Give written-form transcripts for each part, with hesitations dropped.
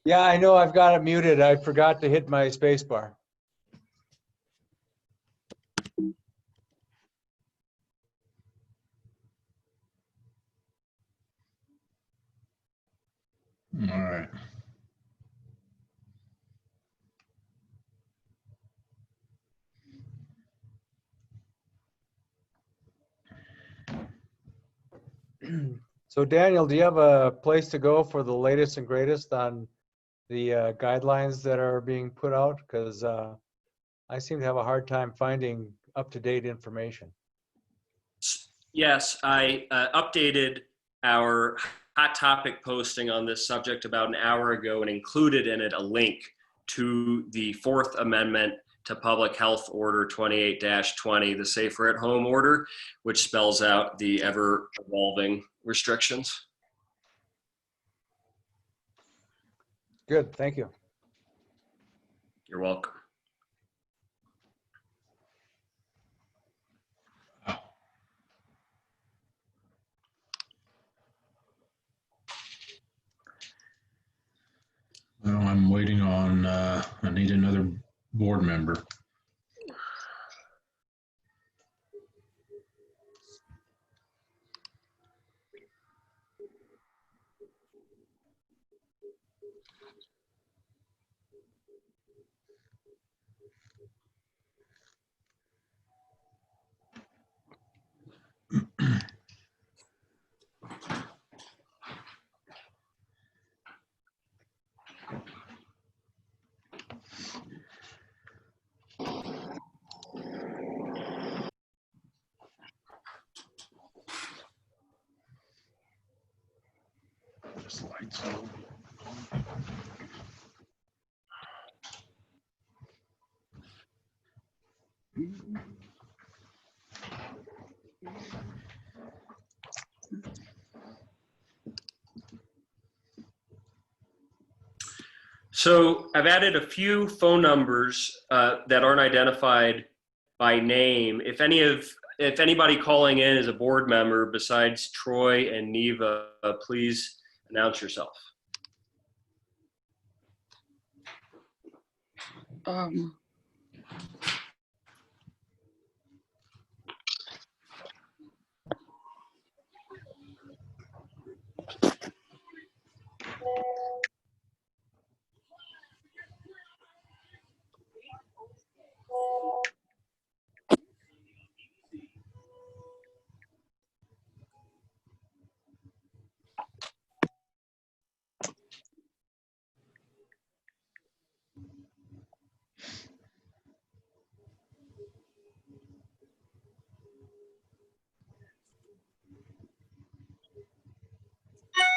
Yeah, I know I've got it muted. I forgot to hit my space bar. All right. So Daniel, do you have a place to go for the latest and greatest on the guidelines that are being put out? Because I seem to have a hard time finding up-to-date information. Yes, I updated our hot topic posting on this subject about an hour ago and included in it a link to the Fourth Amendment to Public Health Order 28-20, the Safer at Home order, which spells out the ever-evolving restrictions. Good, thank you. You're welcome. Well, I'm waiting on, I need another board member. This light's low. So I've added a few phone numbers that aren't identified by name. If anybody calling in is a board member besides Troy and Neva, please announce yourself.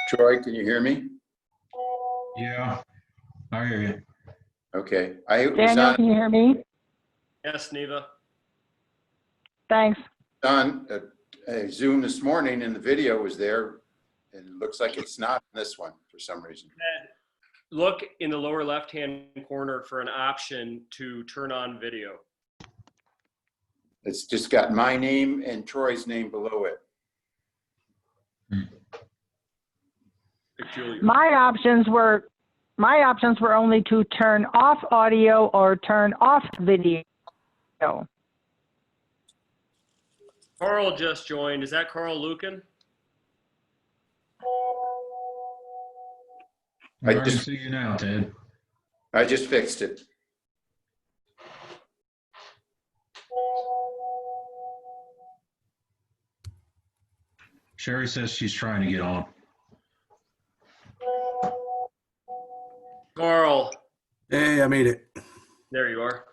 Troy, can you hear me? Yeah, I hear you. Okay. I was Daniel, can you hear me? Yes, Neva. Thanks. on a Zoom this morning and the video was there. And it looks like it's not in this one for some reason. Look in the lower left-hand corner for an option to turn on video. It's just got my name and Troy's name below it. Peculiar. My options were only to turn off audio or turn off video. Carl just joined. Is that Carl Lucan? I can see you now, Ted. I just fixed it. Sherry says she's trying to get on. Carl, Hey, I made it. there you are.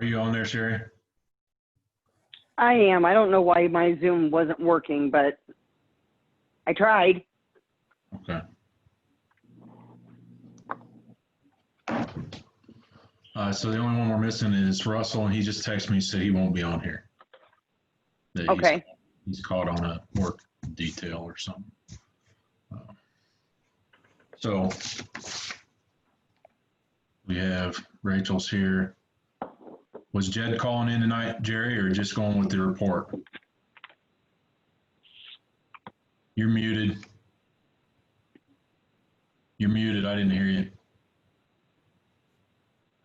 Are you on there, Sherry? I am. I don't know why my Zoom wasn't working, but I tried. Okay. So the only one we're missing is Russell, and he just texted me and said he won't be on here. That Okay. He's caught on a work detail or something. So we have Rachel's here. Was Jed calling in tonight, Jerry, or just going with the report? You're muted. You're muted. I didn't hear you.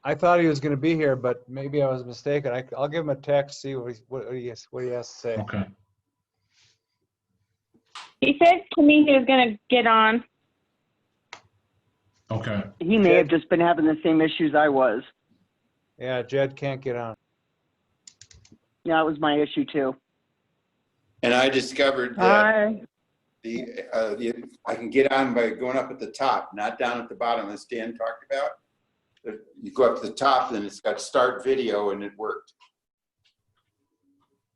I thought he was going to be here, but maybe I was mistaken. I'll give him a text, see what he has to say. Okay. He said to me he was going to get on. Okay. He may have just been having the same issues I was. Yeah, Jed can't get on. Yeah, it was my issue too. And I discovered that I can get on by going up at the top, not down at the bottom, as Dan talked about. You go up to the top, then it's got start video, and it worked.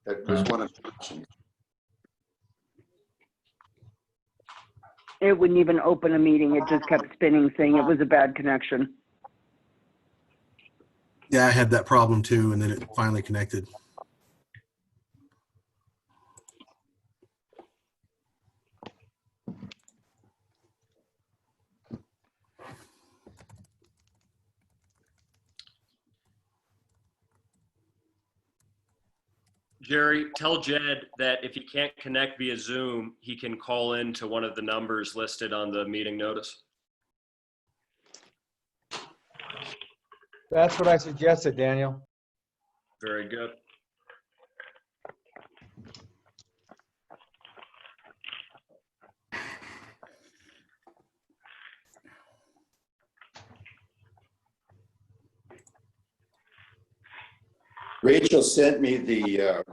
That was one of the options. It wouldn't even open a meeting. It just kept spinning, saying it was a bad connection. Yeah, I had that problem too, and then it finally connected. Jerry, tell Jed that if he can't connect via Zoom, he can call in to one of the numbers listed on the meeting notice. That's what I suggested, Daniel. Very good. Rachel sent me the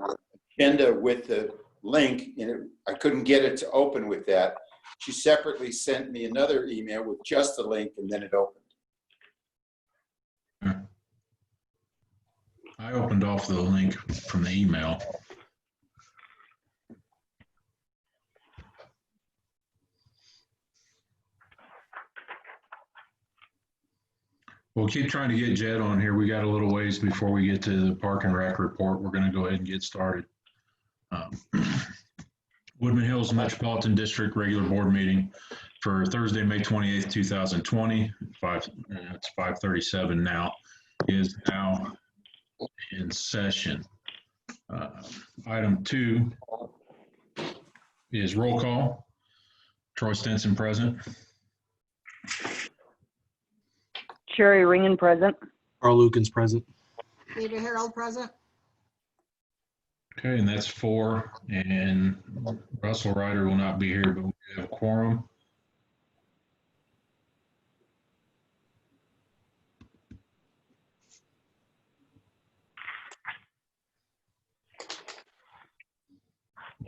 agenda with the link, and I couldn't get it to open with that. She separately sent me another email with just the link, and then it opened. I opened off the link from the email. We'll keep trying to get Jed on here. We got a little ways before we get to the Park and Rec report. We're going to go ahead and get started. Woodman Hills Metropolitan District regular board meeting for Thursday, May 28th, 2020. It's 5:37 now. Is now in session. Item 2 is roll call. Troy Stinson present. Sherry Ringen present. Carl Lucan's present. David Harold present. Okay, and that's 4. And Russell Ryder will not be here, but we have quorum.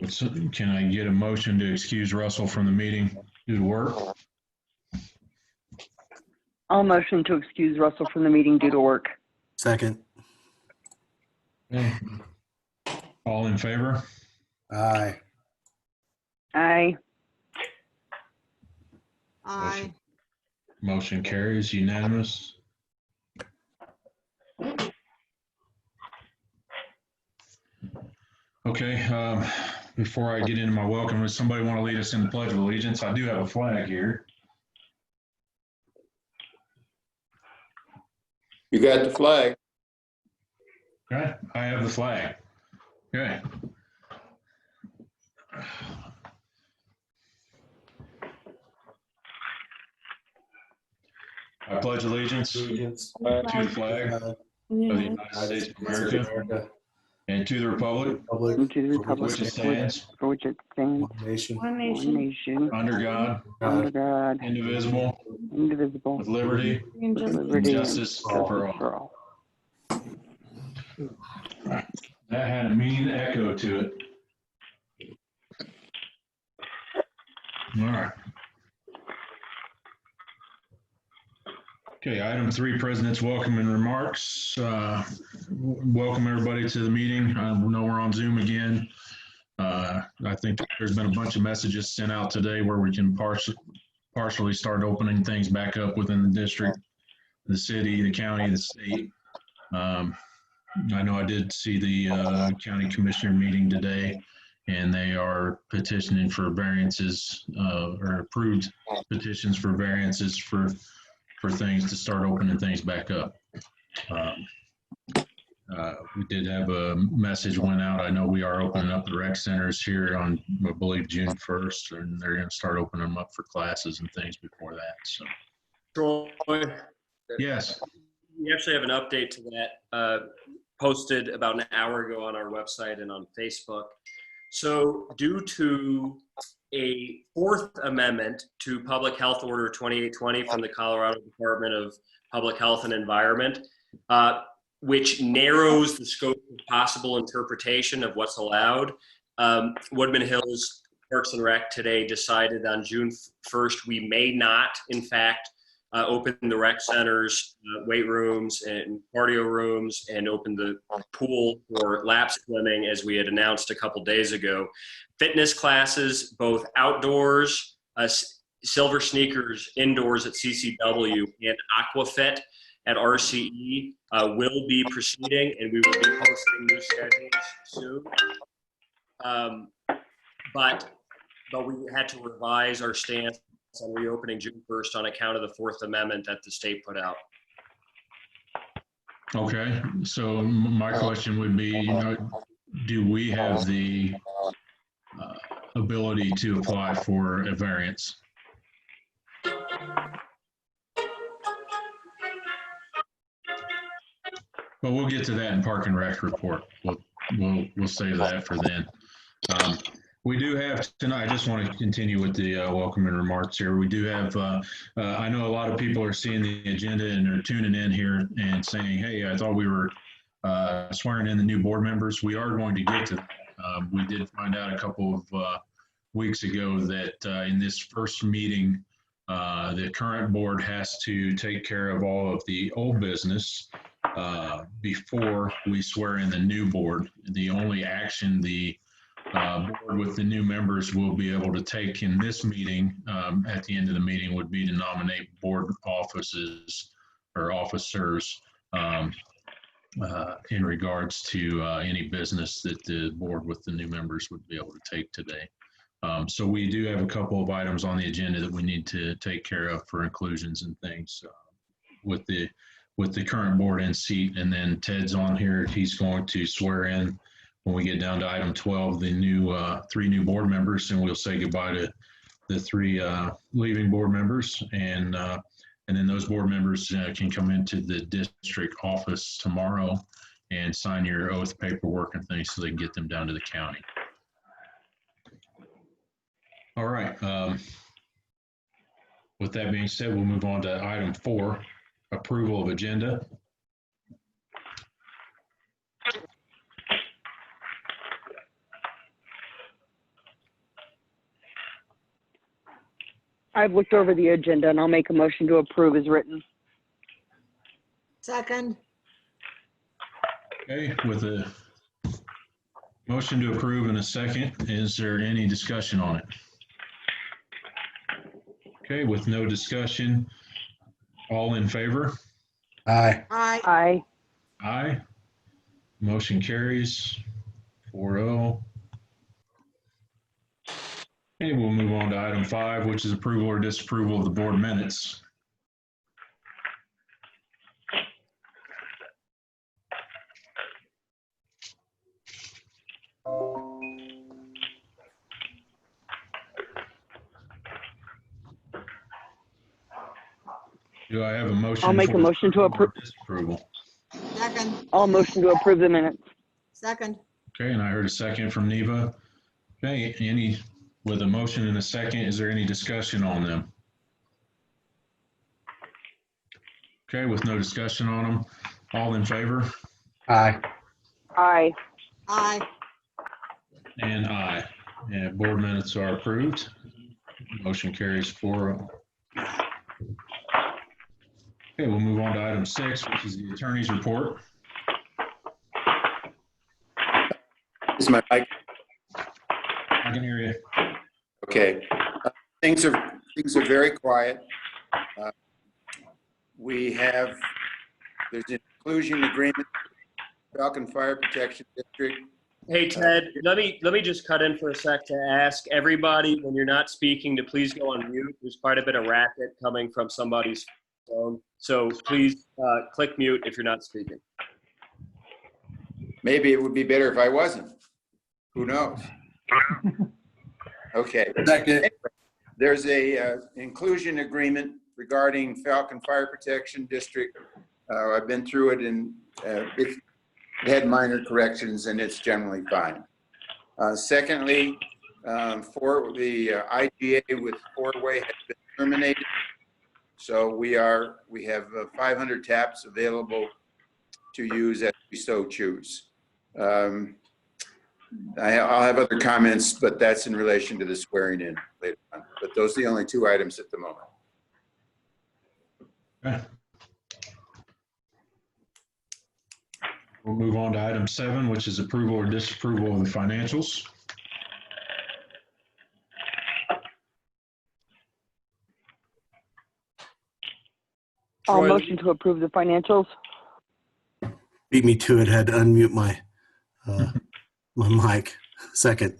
So can I get a motion to excuse Russell from the meeting due to work? I'll motion to excuse Russell from the meeting due to work. Second. Okay. All in favor? Aye. Aye. Aye. Motion carries unanimous. Okay, before I get into my welcome, does somebody want to lead us in the Pledge of Allegiance? I do have a flag here. You got the flag. Okay, I have the flag. Okay. I pledge allegiance to the flag of the United States of America and to the republic And to the republic which it stands, for which it stands, One nation. One one nation. nation, under God, under God, indivisible, indivisible, with liberty with and liberty and justice justice for all. for all. That had a mean echo to it. All right. Okay, item 3, President's welcome and remarks. Welcome everybody to the meeting. I know we're on Zoom again. I think there's been a bunch of messages sent out today where we can partially start opening things back up within the district. the city, the county, the state. I know I did see the county commissioner meeting today, and they are petitioning for variances or approved petitions for variances for things to start opening things back up. We did have a message went out. I know we are opening up the rec centers here on, I believe, June 1st, and they're going to start opening them up for classes and things before that. So, Troy, yes. we actually have an update to that posted about an hour ago on our website and on Facebook. So due to a fourth amendment to Public Health Order 2820 from the Colorado Department of Public Health and Environment, which narrows the scope of possible interpretation of what's allowed, Woodman Hills Parks and Rec today decided on June 1st we may not, in fact, open the rec centers, weight rooms, and cardio rooms, and open the pool for lap swimming, as we had announced a couple days ago. Fitness classes, both outdoors, Silver Sneakers indoors at CCW, and Aquafit at RCE will be proceeding, and we will be posting new schedules soon. But we had to revise our stance on reopening June 1st on account of the Fourth Amendment that the state put out. Okay, so my question would be, do we have the ability to apply for a variance? Well, we'll get to that in Park and Rec report. We'll save that for then. We do have tonight, I just want to continue with the welcome and remarks here. We do have, I know a lot of people are seeing the agenda and they're tuning in here and saying, hey, I thought we were swearing in the new board members. We are going to get to that. We did find out a couple of weeks ago that in this first meeting, the current board has to take care of all of the old business before we swear in the new board. The only action the board with the new members will be able to take in this meeting at the end of the meeting would be to nominate board offices or officers in regards to any business that the board with the new members would be able to take today. So we do have a couple of items on the agenda that we need to take care of for inclusions and things with the current board in seat. And then Ted's on here. He's going to swear in when we get down to item 12, the new 3 new board members, and we'll say goodbye to the 3 leaving board members. And then those board members can come into the district office tomorrow and sign your oath paperwork and things so they can get them down to the county. All right. With that being said, we'll move on to item 4, approval of agenda. I've looked over the agenda and I'll make a motion to approve as written. Second. Okay, with a motion to approve in a second, is there any discussion on it? Okay, with no discussion, all in favor? Aye. Aye. Aye. Aye. Motion carries 4-0. Okay, we'll move on to item 5, which is approval or disapproval of the board minutes. Do I have a motion? I'll make a motion to approve. Disapproval. Second. I'll motion to approve the minutes. Second. Okay, and I heard a second from Neva. Okay, with a motion and a second, is there any discussion on them? Okay, with no discussion on them, all in favor? Aye. Aye. Aye. And aye. And board minutes are approved. Motion carries 4-0. Okay, we'll move on to item 6, which is the attorney's report. Is my mic? I can hear you. Okay. Things are very quiet. there's an inclusion agreement, Falcon Fire Protection District. Hey, Ted, let me just cut in for a sec to ask everybody, when you're not speaking, to please go on mute. There's quite a bit of racket coming from somebody's phone. So please click mute if you're not speaking. Maybe it would be better if I wasn't. Who knows? Okay. Second. There's a inclusion agreement regarding Falcon Fire Protection District. I've been through it, and it had minor corrections, and it's generally fine. Secondly, for the IGA with four-way has been terminated. So we have 500 taps available to use as we so choose. I'll have other comments, but that's in relation to the swearing in later on. But those are the only two items at the moment. Okay. We'll move on to item 7, which is approval or disapproval of the financials. I'll Troy, motion to approve the financials. Beat me to it. Had to unmute my my mic. Second.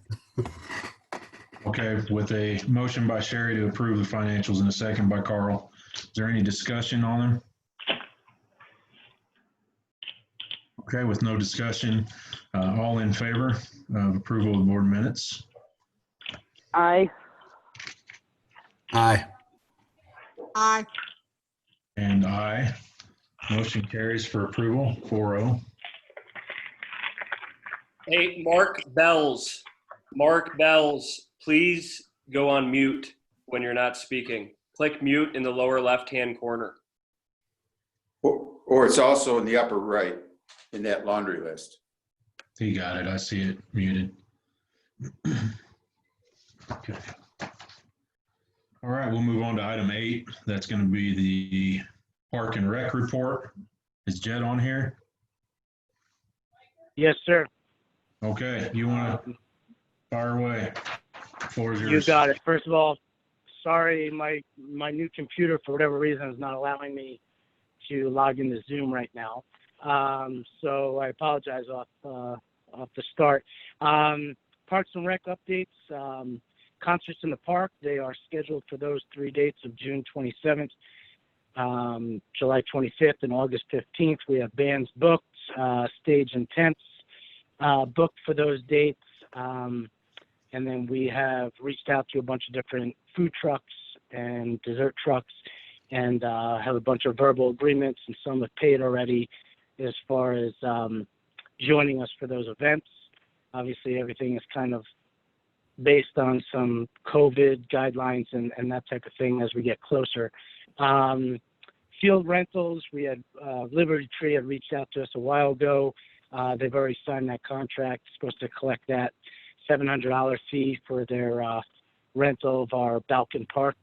Okay, with a motion by Sherry to approve the financials and a second by Carl. Is there any discussion on them? Okay, with no discussion, all in favor of approval of the board minutes? Aye. Aye. Aye. And aye. Motion carries for approval, 4-0. hey, Mark Bells, please go on mute when you're not speaking. Click mute in the lower left-hand corner. Or it's also in the upper right in that laundry list. He got it. I see it muted. Okay. All right, we'll move on to item 8. That's going to be the Park and Rec report. Is Jed on here? Yes, sir. Okay, you want to fire away? Floor is yours. You got it. First of all, sorry, my new computer, for whatever reason, is not allowing me to log into Zoom right now. So I apologize off the start. Parks and Rec updates. Concerts in the park, they are scheduled for those 3 dates of June 27th, July 25th, and August 15th. We have bands booked, stage and tents booked for those dates. And then we have reached out to a bunch of different food trucks and dessert trucks and have a bunch of verbal agreements, and some have paid already as far as joining us for those events. Obviously, everything is kind of based on some COVID guidelines and that type of thing as we get closer. Field rentals, we had Liberty Tree had reached out to us a while ago. They've already signed that contract, supposed to collect that $700 fee for their rental of our Balkan Park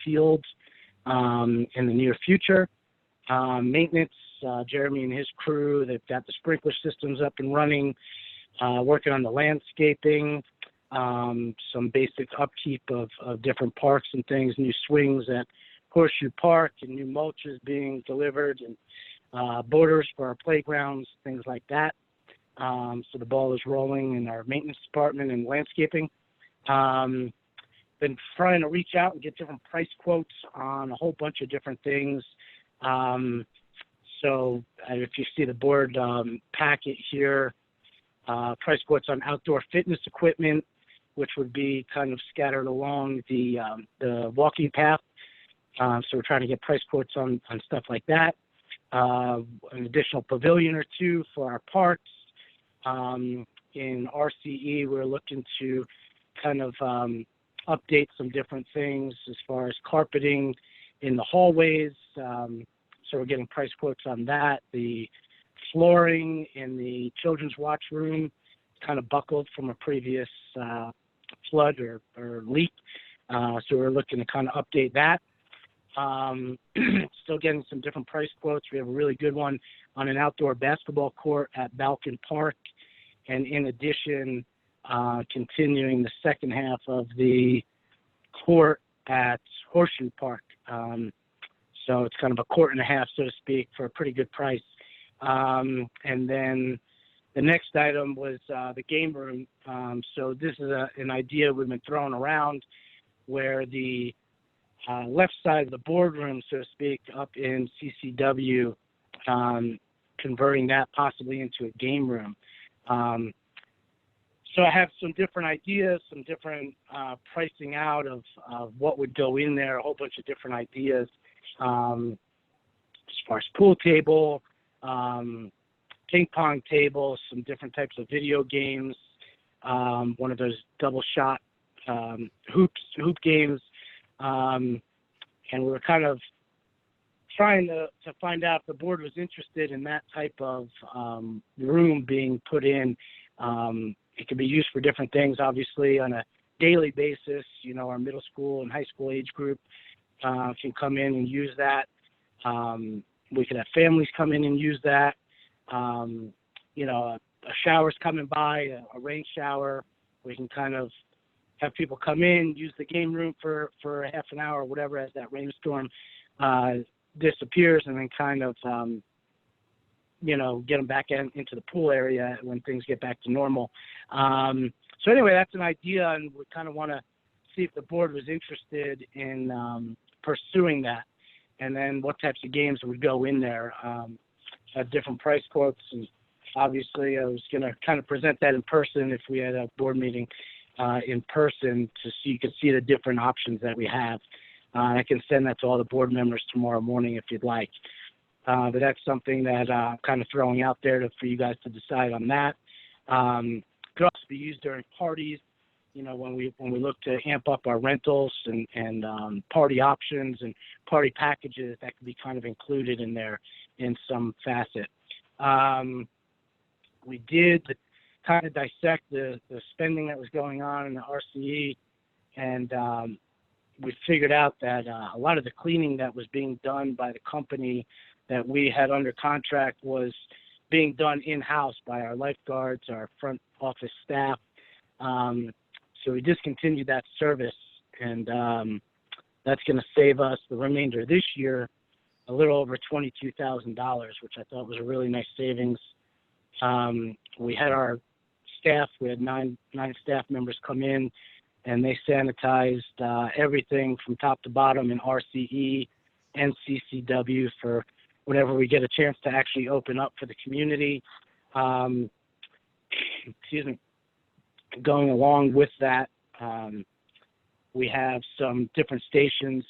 field in the near future. Maintenance, Jeremy and his crew, they've got the sprinkler systems up and running, working on the landscaping, some basic upkeep of different parks and things, new swings at Horseshoe Park and new mulches being delivered, and borders for our playgrounds, things like that. So the ball is rolling in our maintenance department and landscaping. Been trying to reach out and get different price quotes on a whole bunch of different things. So if you see the board packet here, price quotes on outdoor fitness equipment, which would be kind of scattered along the walking path. So we're trying to get price quotes on stuff like that. An additional pavilion or two for our parks. In RCE, we're looking to kind of update some different things as far as carpeting in the hallways. So we're getting price quotes on that. The flooring in the children's watch room kind of buckled from a previous flood or leak. So we're looking to kind of update that. Still getting some different price quotes. We have a really good one on an outdoor basketball court at Balkan Park. And in addition, continuing the second half of the court at Horseshoe Park. So it's kind of a quart and a half, so to speak, for a pretty good price. And then the next item was the game room. So this is an idea we've been throwing around, where the left side of the boardroom, so to speak, up in CCW, converting that possibly into a game room. So I have some different ideas, some different pricing out of what would go in there, a whole bunch of different ideas as far as pool table, ping pong tables, some different types of video games, one of those double shot hoop games, and we were kind of trying to find out if the board was interested in that type of room being put in. It can be used for different things, obviously, on a daily basis. You know, our middle school and high school age group can come in and use that. We could have families come in and use that. You know, a shower's coming by, a rain shower. We can kind of have people come in, use the game room for a half an hour or whatever as that rainstorm disappears, and then kind of, you know, get them back into the pool area when things get back to normal. So anyway, that's an idea, and we kind of want to see if the board was interested in pursuing that, and then what types of games would go in there at different price quotes. And obviously, I was going to kind of present that in person if we had a board meeting in person, so you could see the different options that we have. I can send that to all the board members tomorrow morning if you'd like. But that's something that I'm kind of throwing out there for you guys to decide on that. Could also be used during parties, you know, when we look to amp up our rentals and party options and party packages, that could be kind of included in there in some facet. We did kind of dissect the spending that was going on in the RCE, and we figured out that a lot of the cleaning that was being done by the company that we had under contract was being done in-house by our lifeguards, our front office staff. So we discontinued that service, and that's going to save us the remainder of this year a little over $22,000, which I thought was a really nice savings. We had our staff, we had nine staff members come in, and they sanitized everything from top to bottom in RCE and CCW for whenever we get a chance to actually open up for the community. Excuse me. Going along with that, we have some different stations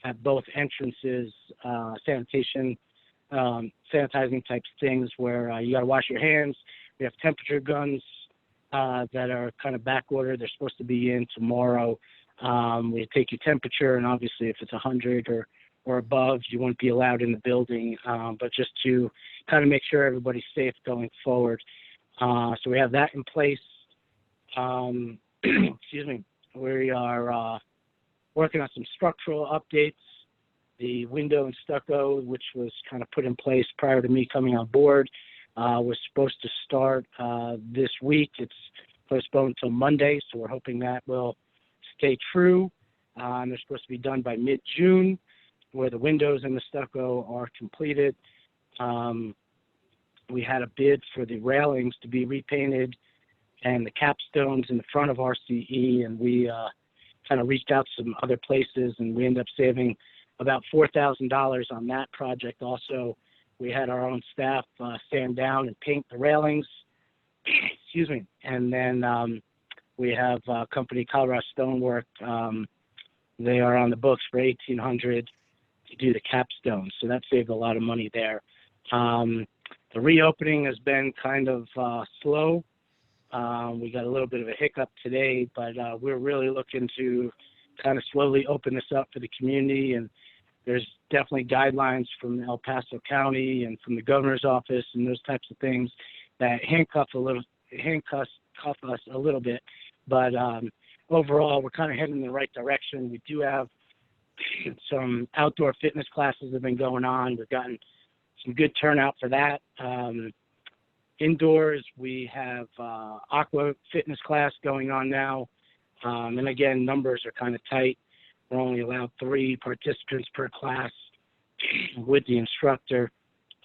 at both entrances, sanitizing type things where you got to wash your hands. We have temperature guns that are kind of back ordered. They're supposed to be in tomorrow. We take your temperature, and obviously if it's 100 or above, you won't be allowed in the building, but just to kind of make sure everybody's safe going forward. So we have that in place. Excuse me. We are working on some structural updates. The window and stucco, which was kind of put in place prior to me coming on board, was supposed to start this week. It's postponed until Monday, so we're hoping that will stay true. They're supposed to be done by mid-June, where the windows and the stucco are completed. We had a bid for the railings to be repainted and the capstones in the front of RCE, and we kind of reached out to some other places, and we ended up saving about $4,000 on that project. Also, we had our own staff sand down and paint the railings. Excuse me. And then we have company Colorado Stonework. They are on the books for $1,800 to do the capstone, so that saved a lot of money there. The reopening has been kind of slow. We got a little bit of a hiccup today, but we're really looking to kind of slowly open this up for the community. And there's definitely guidelines from El Paso County and from the governor's office and those types of things that handcuff us a little bit. But overall, we're kind of heading in the right direction. We do have some outdoor fitness classes that have been going on. We've gotten some good turnout for that. Indoors, we have aqua fitness class going on now. And again, numbers are kind of tight. We're only allowed 3 participants per class. with the instructor.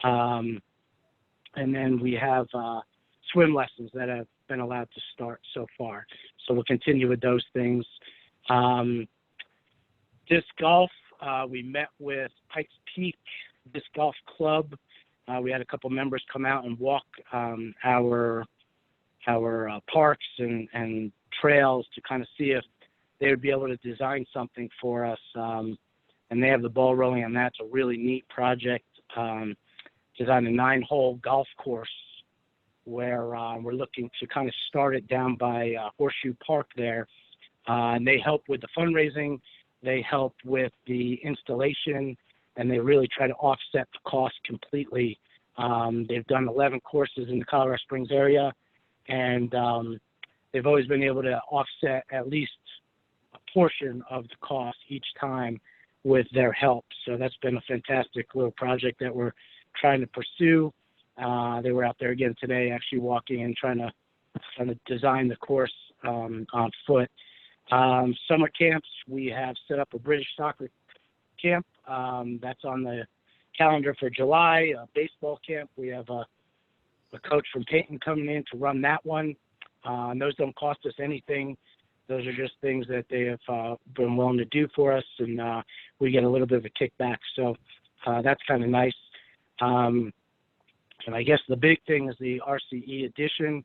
And then we have swim lessons that have been allowed to start so far. So we'll continue with those things. Disc golf, we met with Pikes Peak Disc Golf Club. We had a couple members come out and walk our parks and trails to kind of see if they would be able to design something for us. And they have the ball rolling on that. It's a really neat project. Design a 9-hole golf course where we're looking to kind of start it down by Horseshoe Park there. And they help with the fundraising, they help with the installation, and they really try to offset the cost completely. They've done 11 courses in the Colorado Springs area, and they've always been able to offset at least a portion of the cost each time with their help. So that's been a fantastic little project that we're trying to pursue. They were out there again today, actually walking and trying to design the course on foot. Summer camps, we have set up a British soccer camp. That's on the calendar for July. A baseball camp, we have a coach from Peyton coming in to run that one. And those don't cost us anything. Those are just things that they have been willing to do for us, and we get a little bit of a kickback. So that's kind of nice. And I guess the big thing is the RCE edition.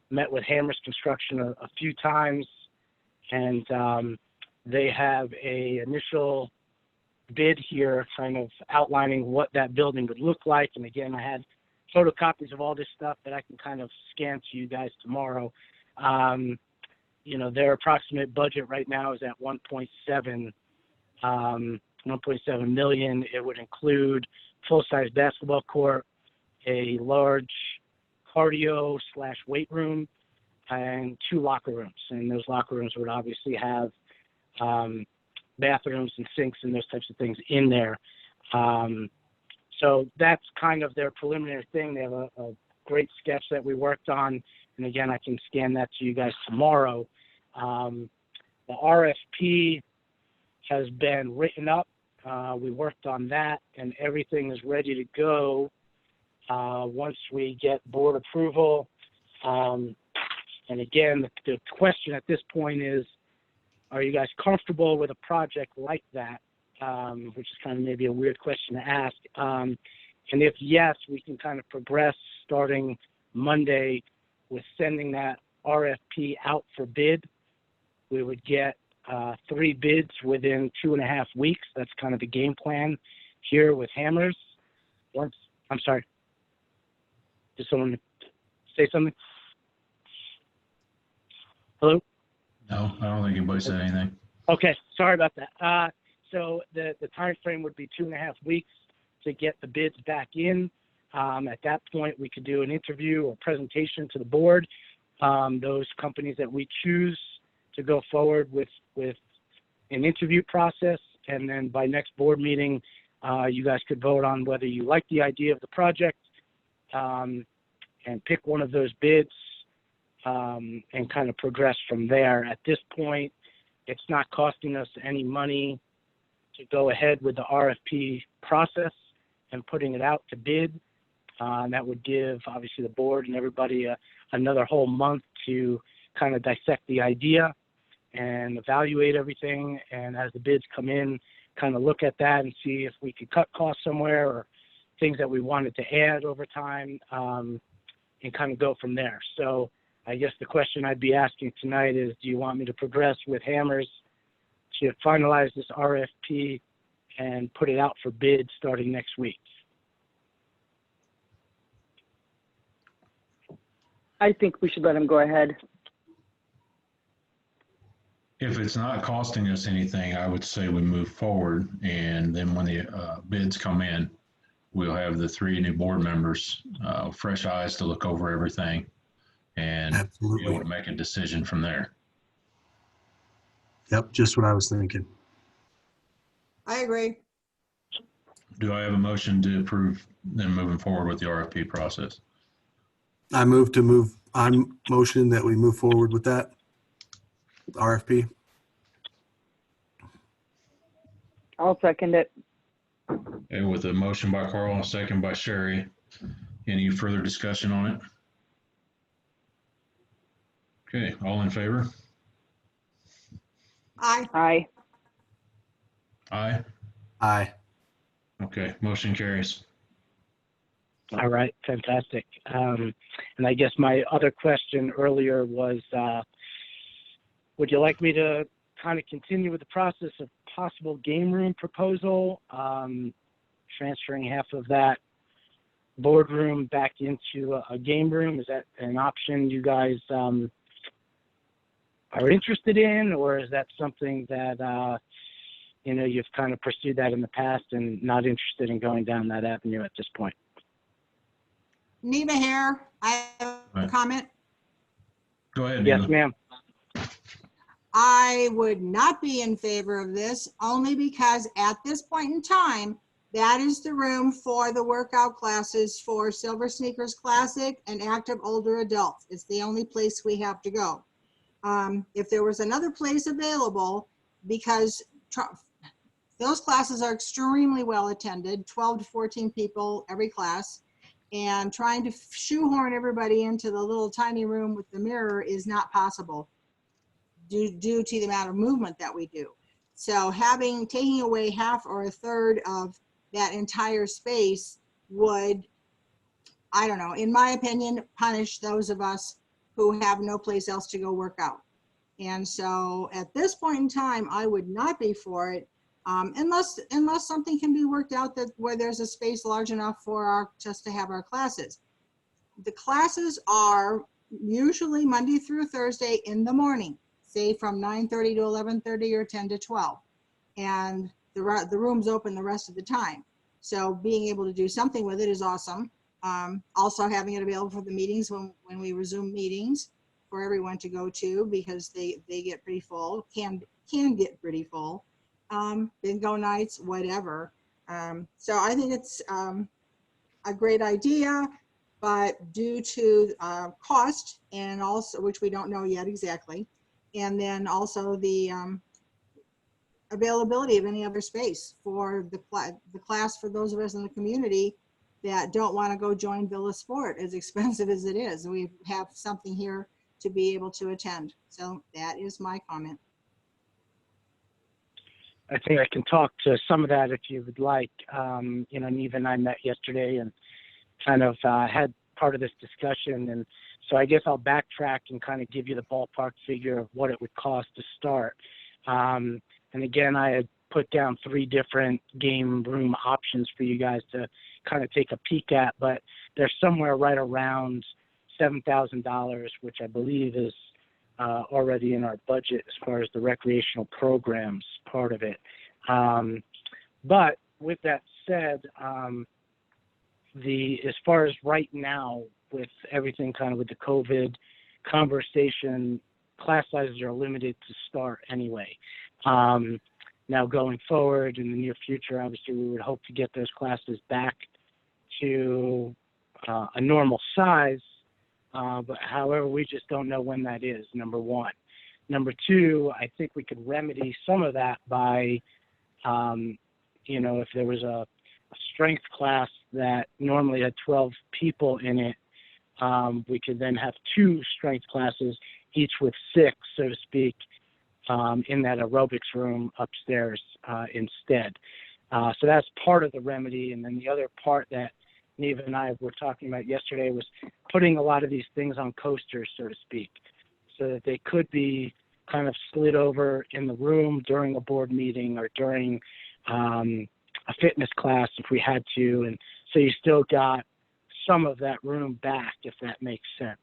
Met with Hammers Construction a few times, and they have a initial bid here kind of outlining what that building would look like. And again, I had photocopies of all this stuff that I can kind of scan to you guys tomorrow. You know, their approximate budget right now is at 1.7 million. It would include full-size basketball court, a large cardio/weight room, and 2 locker rooms. And those locker rooms would obviously have bathrooms and sinks and those types of things in there. So that's kind of their preliminary thing. They have a great sketch that we worked on. And again, I can scan that to you guys tomorrow. The RFP has been written up. We worked on that, and everything is ready to go once we get board approval. And again, the question at this point is, are you guys comfortable with a project like that? Which is kind of maybe a weird question to ask. And if yes, we can kind of progress starting Monday with sending that RFP out for bid. We would get 3 bids within 2.5 weeks. That's kind of the game plan here with Hammers. I'm sorry. Did someone say something? Hello? No, I don't think anybody said anything. Okay, sorry about that. So the time frame would be 2.5 weeks to get the bids back in. At that point, we could do an interview or presentation to the board. Those companies that we choose to go forward with an interview process, and then by next board meeting, you guys could vote on whether you like the idea of the project and pick one of those bids and kind of progress from there. At this point, it's not costing us any money to go ahead with the RFP process and putting it out to bid. That would give, obviously, the board and everybody another whole month to kind of dissect the idea and evaluate everything. And as the bids come in, kind of look at that and see if we could cut costs somewhere or things that we wanted to add over time, and kind of go from there. So I guess the question I'd be asking tonight is, do you want me to progress with Hammers to finalize this RFP and put it out for bid starting next week? I think we should let him go ahead. If it's not costing us anything, I would say we move forward. And then when the bids come in, we'll have the 3 new board members, fresh eyes to look over everything and Absolutely. be able to make a decision from there. Yep, just what I was thinking. I agree. Do I have a motion to approve them moving forward with the RFP process? I motion that we move forward with that RFP. I'll second it. And with a motion by Carl and a second by Sherry. Any further discussion on it? Okay, all in favor? Aye. Aye. Aye. Aye. Okay, motion carries. All right, fantastic. And I guess my other question earlier was, would you like me to kind of continue with the process of possible game room proposal, transferring half of that boardroom back into a game room? Is that an option you guys are interested in, or is that something that you've kind of pursued that in the past and not interested in going down that avenue at this point? Neva here. I have a comment. Go ahead, Yes, Neva. ma'am. I would not be in favor of this only because at this point in time, that is the room for the workout classes for Silver Sneakers Classic and Active Older Adults. It's the only place we have to go. If there was another place available, because those classes are extremely well attended, 12 to 14 people every class, and trying to shoehorn everybody into the little tiny room with the mirror is not possible due to the amount of movement that we do. So taking away half or a third of that entire space would, I don't know, in my opinion, punish those of us who have no place else to go work out. And so at this point in time, I would not be for it unless something can be worked out where there's a space large enough for just to have our classes. The classes are usually Monday through Thursday in the morning, say from 9:30 to 11:30 or 10 to 12. And the room's open the rest of the time. So being able to do something with it is awesome. Also having it available for the meetings when we resume meetings for everyone to go to, because they get pretty full, can get pretty full. Bingo nights, whatever. So I think it's a great idea, but due to cost, and also, which we don't know yet exactly, and then also the availability of any other space for the class for those of us in the community that don't want to go join Villa Sport, as expensive as it is. We have something here to be able to attend. So that is my comment. I think I can talk to some of that if you would like. Neva and I met yesterday and kind of had part of this discussion. And so I guess I'll backtrack and kind of give you the ballpark figure of what it would cost to start. And again, I had put down 3 different game room options for you guys to kind of take a peek at, but they're somewhere right around $7,000, which I believe is already in our budget as far as the recreational programs part of it. But with that said, as far as right now, with everything kind of with the COVID conversation, class sizes are limited to start anyway. Now going forward in the near future, obviously we would hope to get those classes back to a normal size. But however, we just don't know when that is, number one. Number two, I think we could remedy some of that by, if there was a strength class that normally had 12 people in it, we could then have 2 strength classes, each with 6, so to speak, in that aerobics room upstairs instead. So that's part of the remedy. And then the other part that Neva and I were talking about yesterday was putting a lot of these things on coasters, so to speak, so that they could be kind of slid over in the room during a board meeting or during a fitness class if we had to. And so you still got some of that room back, if that makes sense.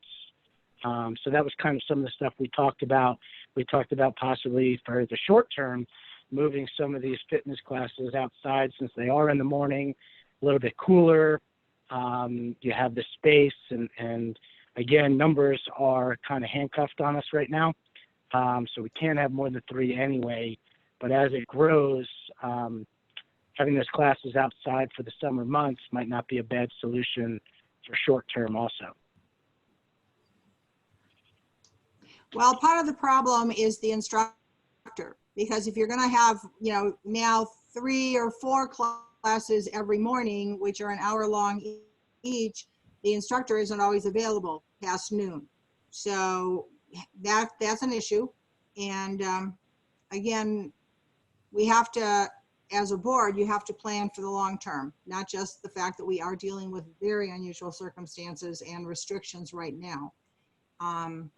So that was kind of some of the stuff we talked about. We talked about possibly for the short term, moving some of these fitness classes outside since they are in the morning, a little bit cooler. You have the space, and again, numbers are kind of handcuffed on us right now. So we can't have more than 3 anyway. But as it grows, having those classes outside for the summer months might not be a bad solution for short term also. Well, part of the problem is the instructor, because if you're going to have, now 3 or 4 classes every morning, which are an hour long each, the instructor isn't always available past noon. So that's an issue. And again, we have to, as a board, you have to plan for the long term, not just the fact that we are dealing with very unusual circumstances and restrictions right now. And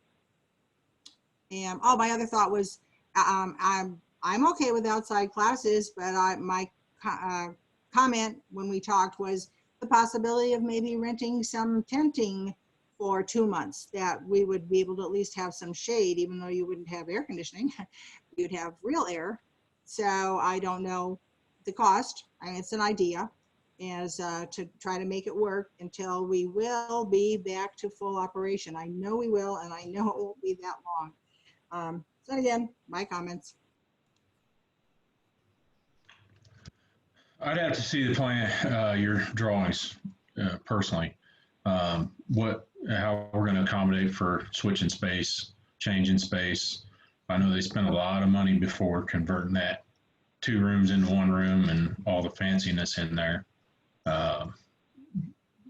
my other thought was, I'm okay with outside classes, but my comment when we talked was the possibility of maybe renting some tenting for 2 months, that we would be able to at least have some shade, even though you wouldn't have air conditioning. You'd have real air. So I don't know the cost. I mean, it's an idea, is to try to make it work until we will be back to full operation. I know we will, and I know it won't be that long. So again, my comments. I'd have to see the plan, your drawings, personally. How we're going to accommodate for switching space, changing space. I know they spent a lot of money before converting that 2 rooms into 1 room and all the fanciness in there.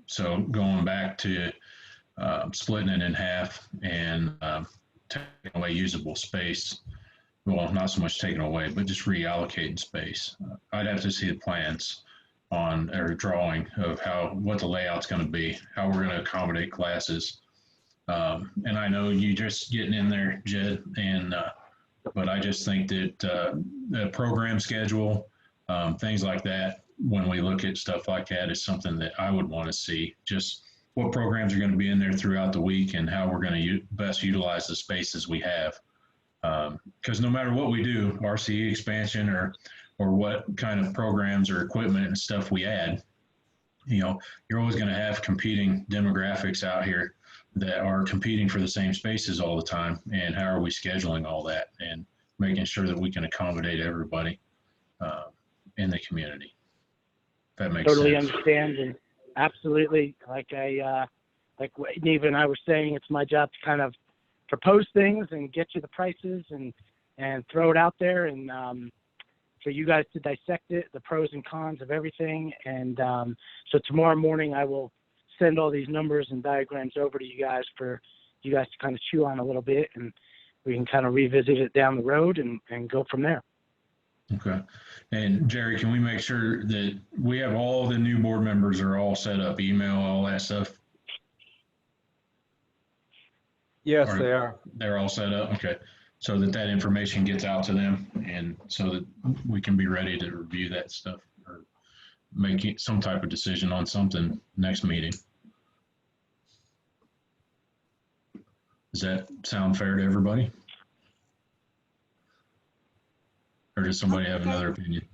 So going back to splitting it in half and taking away usable space. Well, not so much taking away, but just reallocating space. I'd have to see the plans on or drawing of what the layout's going to be, how we're going to accommodate classes. And I know you just getting in there, Jed, but I just think that the program schedule, things like that, when we look at stuff like that, is something that I would want to see. Just what programs are going to be in there throughout the week and how we're going to best utilize the spaces we have. Because no matter what we do, RCE expansion or what kind of programs or equipment and stuff we add, you're always going to have competing demographics out here that are competing for the same spaces all the time. And how are we scheduling all that and making sure that we can accommodate everybody in the community? If that makes Totally sense. understand, and absolutely. Like what Neva and I were saying, it's my job to kind of propose things and get you the prices and throw it out there, and for you guys to dissect it, the pros and cons of everything. And so tomorrow morning I will send all these numbers and diagrams over to you guys for you guys to kind of chew on a little bit, and we can kind of revisit it down the road and go from there. Okay. And Jerry, can we make sure that we have all the new board members are all set up, email, all that stuff? Yes, they are. They're all set up? Okay. So that information gets out to them and so that we can be ready to review that stuff or make some type of decision on something next meeting. Does that sound fair to everybody? Or does somebody have another opinion?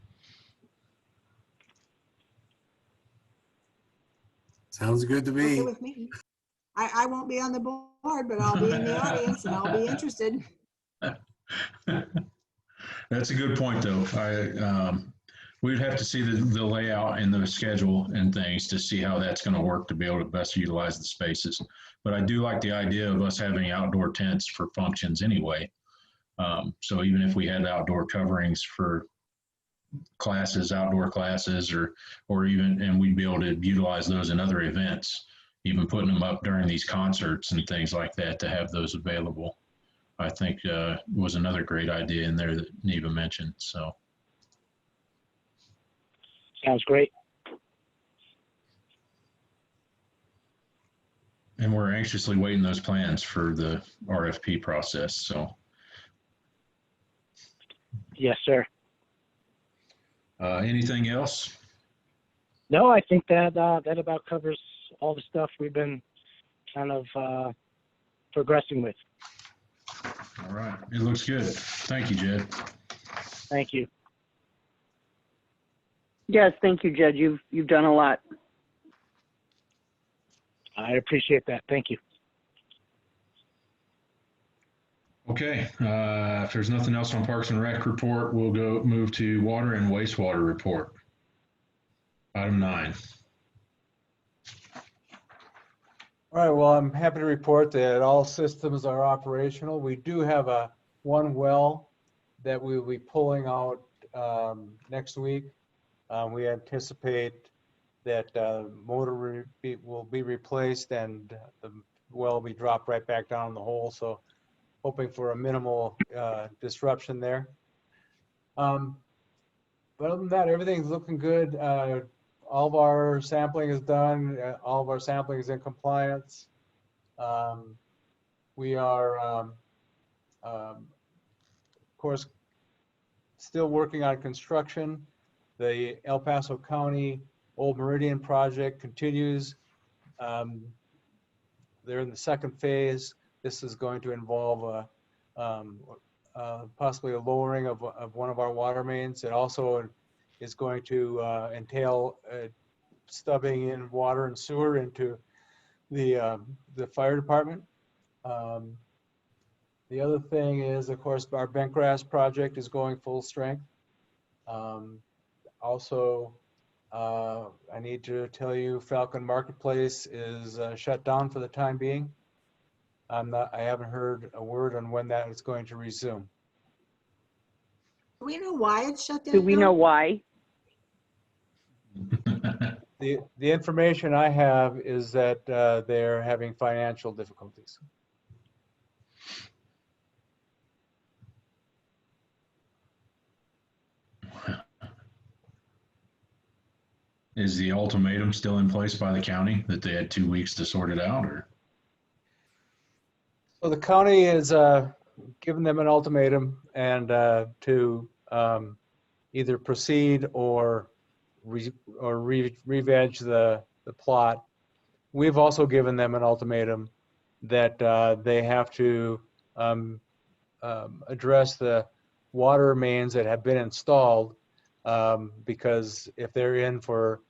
Sounds good to me. Okay with me. I won't be on the board, but I'll be in the audience and I'll be interested. That's a good point, though. We'd have to see the layout and the schedule and things to see how that's going to work to be able to best utilize the spaces. But I do like the idea of us having outdoor tents for functions anyway. So even if we had outdoor coverings for classes, outdoor classes, or even, and we'd be able to utilize those in other events, even putting them up during these concerts and things like that to have those available, I think was another great idea in there that Neva mentioned. So. Sounds great. And we're anxiously waiting those plans for the RFP process. So. Yes, sir. Anything else? No, I think that that about covers all the stuff we've been kind of progressing with. All right. It looks good. Thank you, Jed. Thank you. Yes, thank you, Jed. You've done a lot. I appreciate that. Thank you. Okay. If there's nothing else on Parks and Rec report, we'll move to water and wastewater report. Item 9. All right, well, I'm happy to report that all systems are operational. We do have one well that we will be pulling out next week. We anticipate that motor will be replaced and the well will be dropped right back down in the hole. So hoping for a minimal disruption there. But other than that, everything's looking good. All of our sampling is done. All of our sampling is in compliance. We are, of course, still working on construction. The El Paso County Old Meridian project continues. They're in the second phase. This is going to involve possibly a lowering of one of our water mains. It also is going to entail stubbing in water and sewer into the fire department. The other thing is, of course, our bentgrass project is going full strength. Also, I need to tell you, Falcon Marketplace is shut down for the time being. I haven't heard a word on when that is going to resume. Do we know why it's shut down? Do we know why? The information I have is that they're having financial difficulties. Is the ultimatum still in place by the county that they had 2 weeks to sort it out, or? So the county has given them an ultimatum and to either proceed or re-veg the plot. We've also given them an ultimatum that they have to address the water mains that have been installed, because if they're in for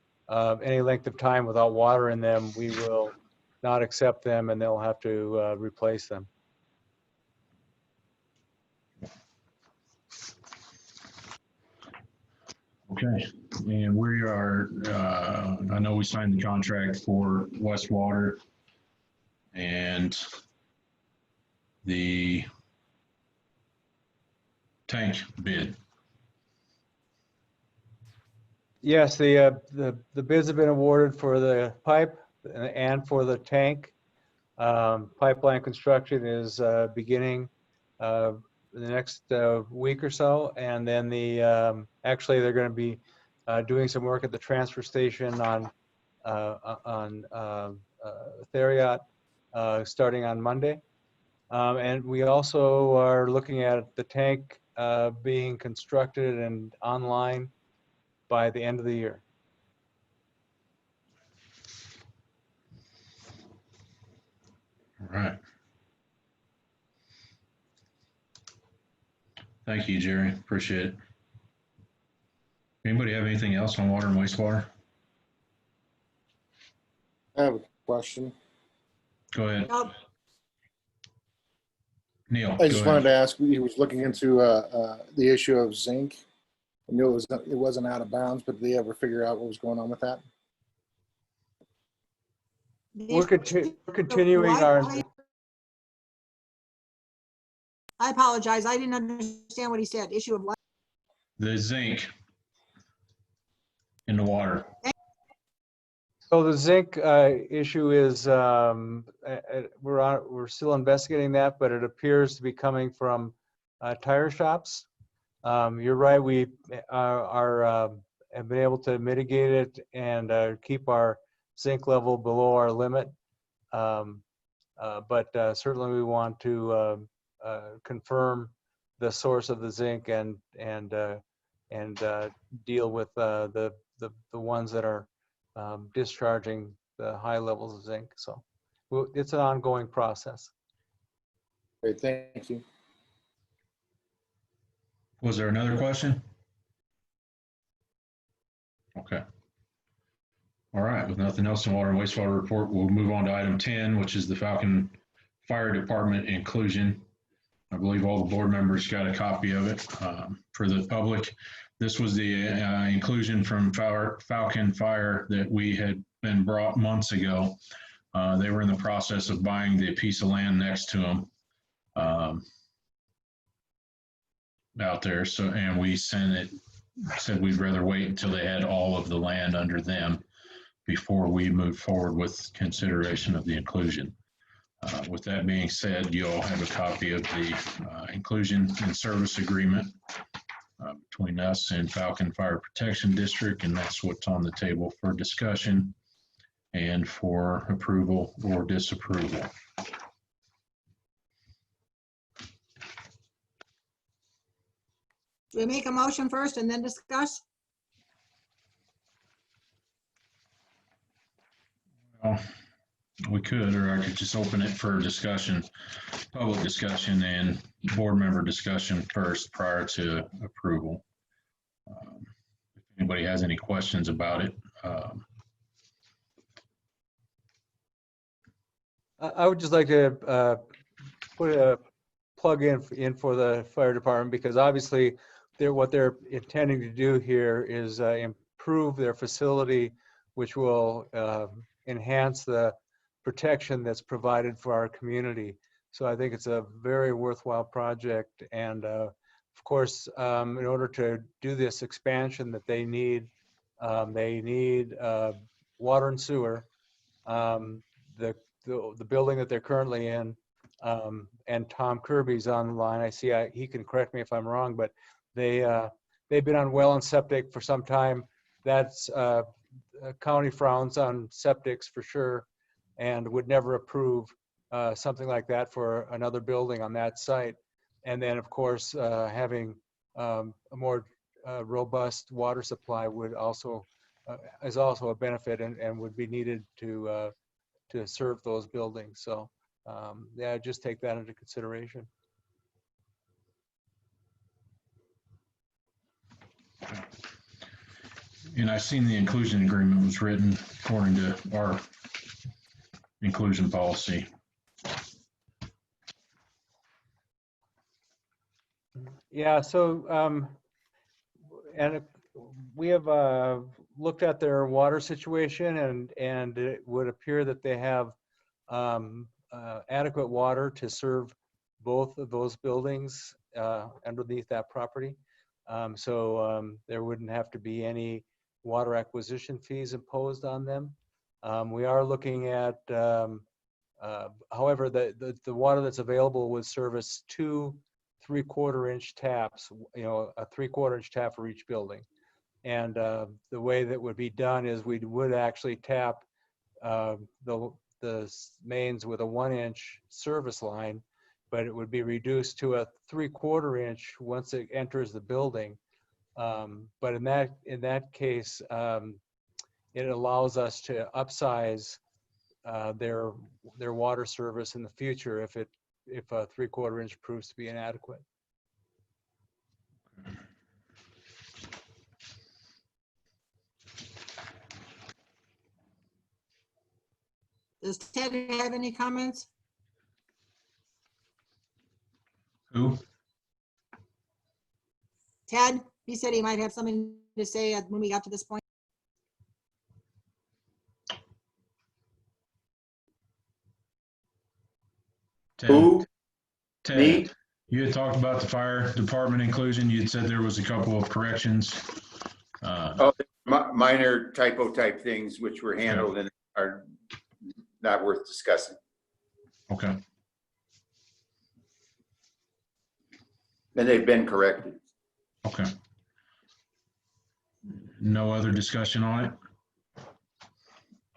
any length of time without water in them, we will not accept them and they'll have to replace them. Okay, and we are, I know we signed the contract for West Water and the tank bid. Yes, the bids have been awarded for the pipe and for the tank. Pipeline construction is beginning the next week or so, and then actually they're going to be doing some work at the transfer station on Theriot starting on Monday. And we also are looking at the tank being constructed and online by the end of the year. All right. Thank you, Jerry. Appreciate it. Anybody have anything else on water and wastewater? I have a question. Go ahead. Nope. Neil, I just wanted to ask, he was looking into the issue of zinc. I knew it wasn't out of bounds, but did they ever figure out what was going on with that? We're continuing our. I apologize. I didn't understand what he said. Issue of what? The zinc in the water. So the zinc issue is we're still investigating that, but it appears to be coming from tire shops. You're right. We have been able to mitigate it and keep our zinc level below our limit. But certainly we want to confirm the source of the zinc and deal with the ones that are discharging the high levels of zinc. So it's an ongoing process. Great, thank you. Was there another question? Okay. All right, with nothing else in water and wastewater report, we'll move on to item 10, which is the Falcon Fire Department inclusion. I believe all the board members got a copy of it. For the public, this was the inclusion from Falcon Fire that we had been brought months ago. They were in the process of buying the piece of land next to them out there. So, and we sent it said we'd rather wait until they had all of the land under them before we move forward with consideration of the inclusion. With that being said, you all have a copy of the inclusion and service agreement between us and Falcon Fire Protection District, and that's what's on the table for discussion and for approval or disapproval. Do we make a motion first and then discuss? Well, we could, or I could just open it for discussion, public discussion and board member discussion first prior to approval. If anybody has any questions about it. I would just like to put a plug in for the fire department, because obviously what they're intending to do here is improve their facility, which will enhance the protection that's provided for our community. So I think it's a very worthwhile project. And of course, in order to do this expansion that they need water and sewer. The building that they're currently in, and Tom Kirby's on the line. I see he can correct me if I'm wrong, but they've been on well and septic for some time. That's county frowns on septics for sure, and would never approve something like that for another building on that site. And then of course having a more robust water supply would also is also a benefit and would be needed to serve those buildings. So yeah, just take that into consideration. And I've seen the inclusion agreement was written according to our inclusion policy. Yeah, so and we have looked at their water situation, and it would appear that they have adequate water to serve both of those buildings underneath that property. So there wouldn't have to be any water acquisition fees imposed on them. We are looking at, however, the water that's available would service 2 3/4-inch taps, a 3/4-inch tap for each building. And the way that would be done is we would actually tap the mains with a 1-inch service line, but it would be reduced to a 3/4-inch once it enters the building. But in that case, it allows us to upsize their water service in the future if a 3/4-inch proves to be inadequate. Does Ted have any comments? Who? Ted, he said he might have something to say when we got to this point. Ted, Who? Ted, Me? you had talked about the fire department inclusion. You had said there was a couple of corrections. Minor typo type things which were handled and are not worth discussing. Okay. And they've been corrected. Okay. No other discussion on it?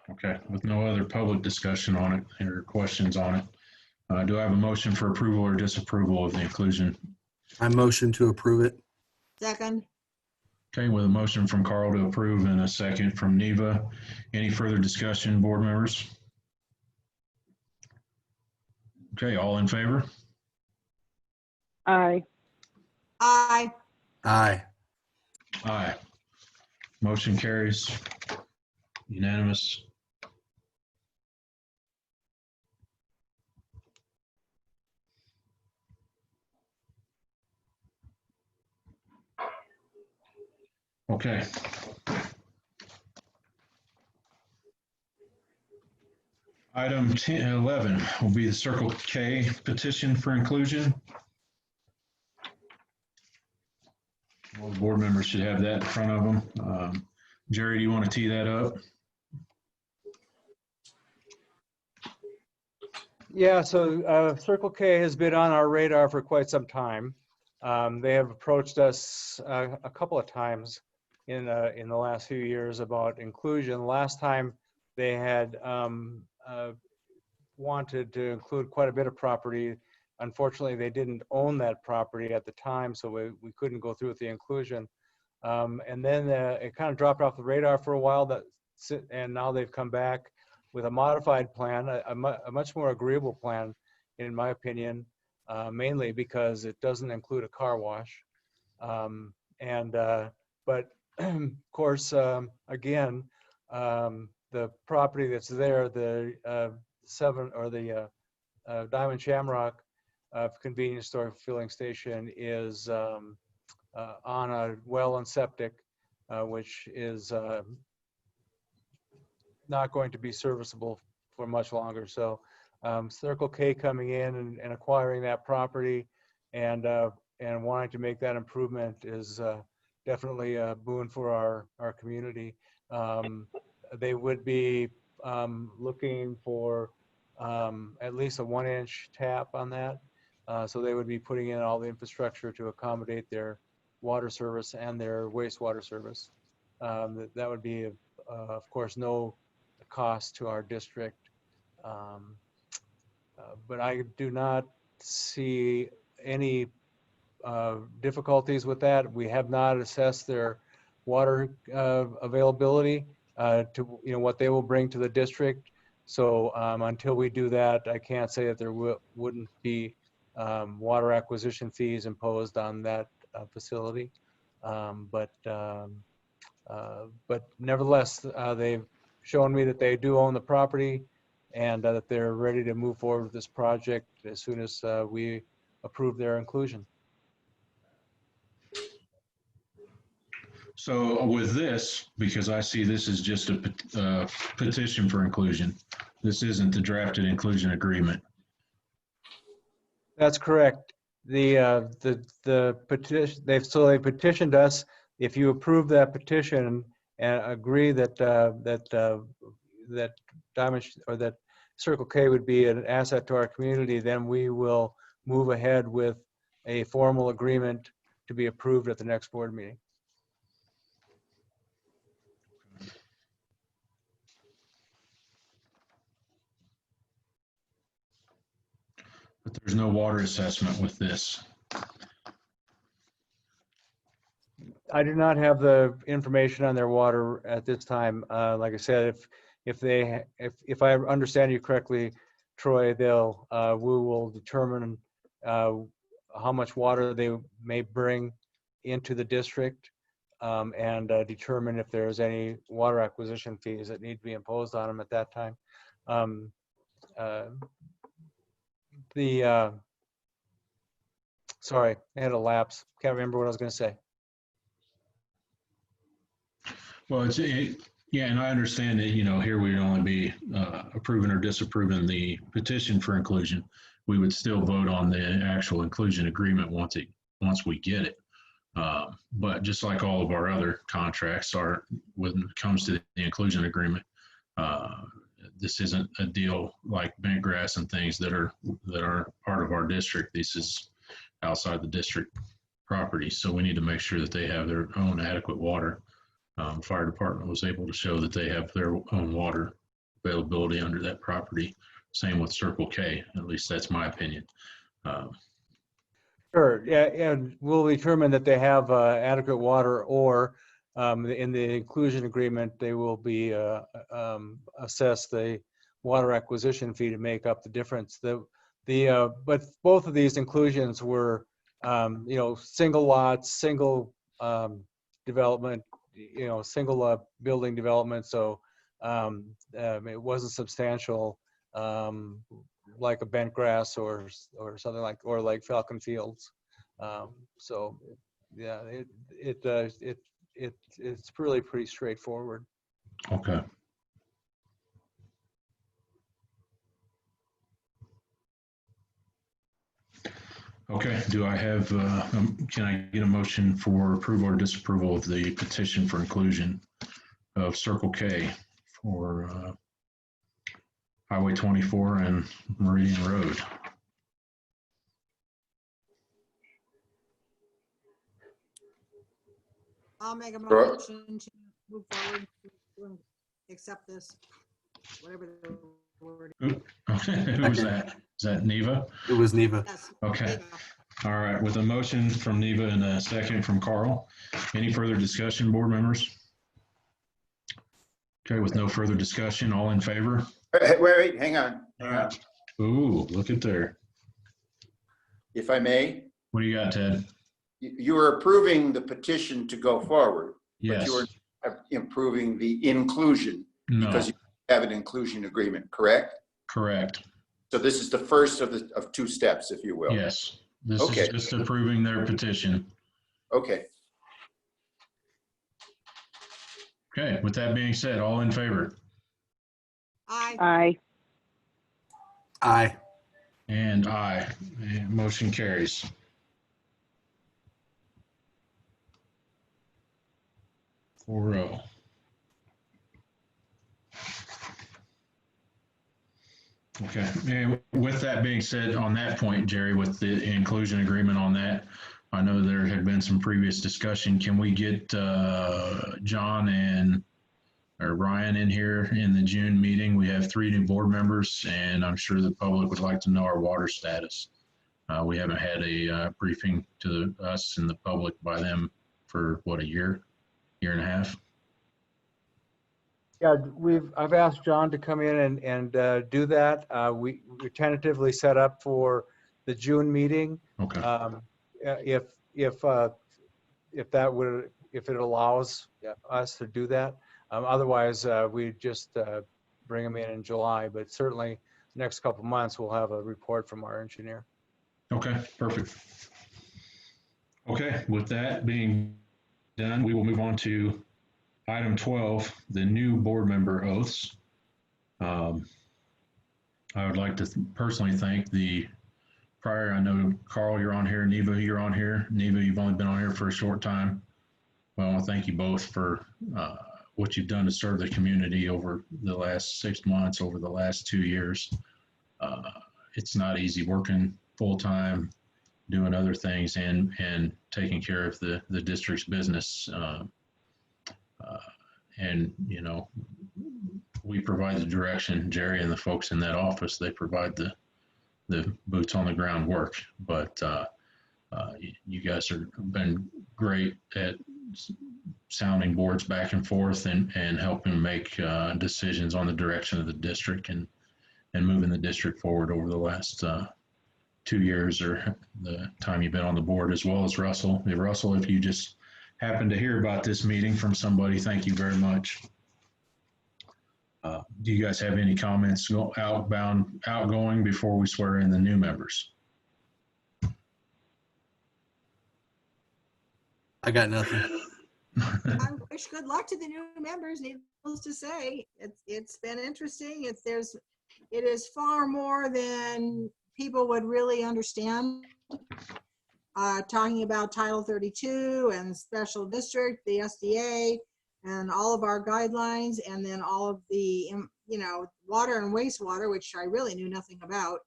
Okay, with no other public discussion on it or questions on it, do I have a motion for approval or disapproval of the inclusion? I motion to approve it. Second. Okay, with a motion from Carl to approve and a second from Neva. Any further discussion, board members? Okay, all in favor? Aye. Aye. Aye. Aye. Motion carries. Unanimous. Okay. Item 11 will be the Circle K petition for inclusion. We'll board members should have that in front of them. Jerry, do you want to tee that up? Yeah, so Circle K has been on our radar for quite some time. They have approached us a couple of times in the last few years about inclusion. Last time they had wanted to include quite a bit of property. Unfortunately, they didn't own that property at the time, so we couldn't go through with the inclusion. And then it kind of dropped off the radar for a while, and now they've come back with a modified plan, a much more agreeable plan, in my opinion, mainly because it doesn't include a car wash. But of course, again, the property that's there, the Diamond Shamrock convenience store filling station is on a well and septic, which is not going to be serviceable for much longer. So Circle K coming in and acquiring that property and wanting to make that improvement is definitely a boon for our community. They would be looking for at least a 1-inch tap on that. So they would be putting in all the infrastructure to accommodate their water service and their wastewater service. That would be, of course, no cost to our district. But I do not see any difficulties with that. We have not assessed their water availability to what they will bring to the district. So until we do that, I can't say that there wouldn't be water acquisition fees imposed on that facility. But nevertheless, they've shown me that they do own the property and that they're ready to move forward with this project as soon as we approve their inclusion. So with this, because I see this is just a petition for inclusion, this isn't the drafted inclusion agreement. That's correct. The petition, they petitioned us. If you approve that petition and agree that that Diamond or that Circle K would be an asset to our community, then we will move ahead with a formal agreement to be approved at the next board meeting. But there's no water assessment with this. I do not have the information on their water at this time. Like I said, if I understand you correctly, Troy, we will determine how much water they may bring into the district and determine if there's any water acquisition fees that need to be imposed on them at that time. Sorry, I had a lapse. Can't remember what I was going to say. Well, yeah, and I understand that, here we'd only be approving or disapproving the petition for inclusion. We would still vote on the actual inclusion agreement once we get it. But just like all of our other contracts when it comes to the inclusion agreement, this isn't a deal like Bentgrass and things that are part of our district. This is outside the district property. So we need to make sure that they have their own adequate water. Fire department was able to show that they have their own water availability under that property. Same with Circle K, at least that's my opinion. Sure, yeah, and we'll determine that they have adequate water, or in the inclusion agreement, they will be assess the water acquisition fee to make up the difference. But both of these inclusions were, single lots, single development, single building development. So it wasn't substantial like a Bentgrass or something like Falcon Fields. So yeah, it's really pretty straightforward. Okay. Okay, do I have, can I get a motion for approval or disapproval of the petition for inclusion of Circle K for Highway 24 and Meridian Road? I'll make a Sure. motion to move forward to accept this, whatever the word Okay, who was that? Is that Neva? It was Neva. is. Okay. Yes. All right, with a motion from Neva and a second from Carl. Any further discussion, board members? Okay, with no further discussion, all in favor? Wait, hang on. Ooh, look at there. If I may, What do you got, Ted? you are approving the petition to go forward, but Yes. you are improving the inclusion No, because you have an inclusion agreement, correct? correct. So this is the first of two steps, if you will. Yes, this Okay. is just approving their petition. Okay. Okay, with that being said, all in favor? Aye. Aye. Aye. And aye. And motion carries. Four oh. Okay, and with that being said, on that point, Jerry, with the inclusion agreement on that, I know there had been some previous discussion. Can we get John or Ryan in here in the June meeting? We have 3 new board members, and I'm sure the public would like to know our water status. We haven't had a briefing to us and the public by them for what, a year and a half? Yeah, I've asked John to come in and do that. We tentatively set up for the June meeting. Okay. If it allows us to do that. Otherwise, we just bring them in July, but certainly next couple of months, we'll have a report from our engineer. Okay, perfect. Okay, with that being done, we will move on to item 12, the new board member oaths. I would like to personally thank the prior, I know Carl, you're on here, Neva, you're on here. Neva, you've only been on here for a short time. Well, I want to thank you both for what you've done to serve the community over the last 6 months, over the last 2 years. It's not easy working full-time, doing other things and taking care of the district's business. And, you know, we provide the direction, Jerry and the folks in that office, they provide the boots on the ground work. But you guys have been great at sounding boards back and forth and helping make decisions on the direction of the district and moving the district forward over the last 2 years or the time you've been on the board, as well as Russell. Russell, if you just happen to hear about this meeting from somebody, thank you very much. Do you guys have any comments outgoing before we swear in the new members? I got nothing. I wish good luck to the new members, needless to say. It's been interesting. It is far more than people would really understand. Talking about Title 32 and special district, the SDA, and all of our guidelines, and then all of the, water and wastewater, which I really knew nothing about.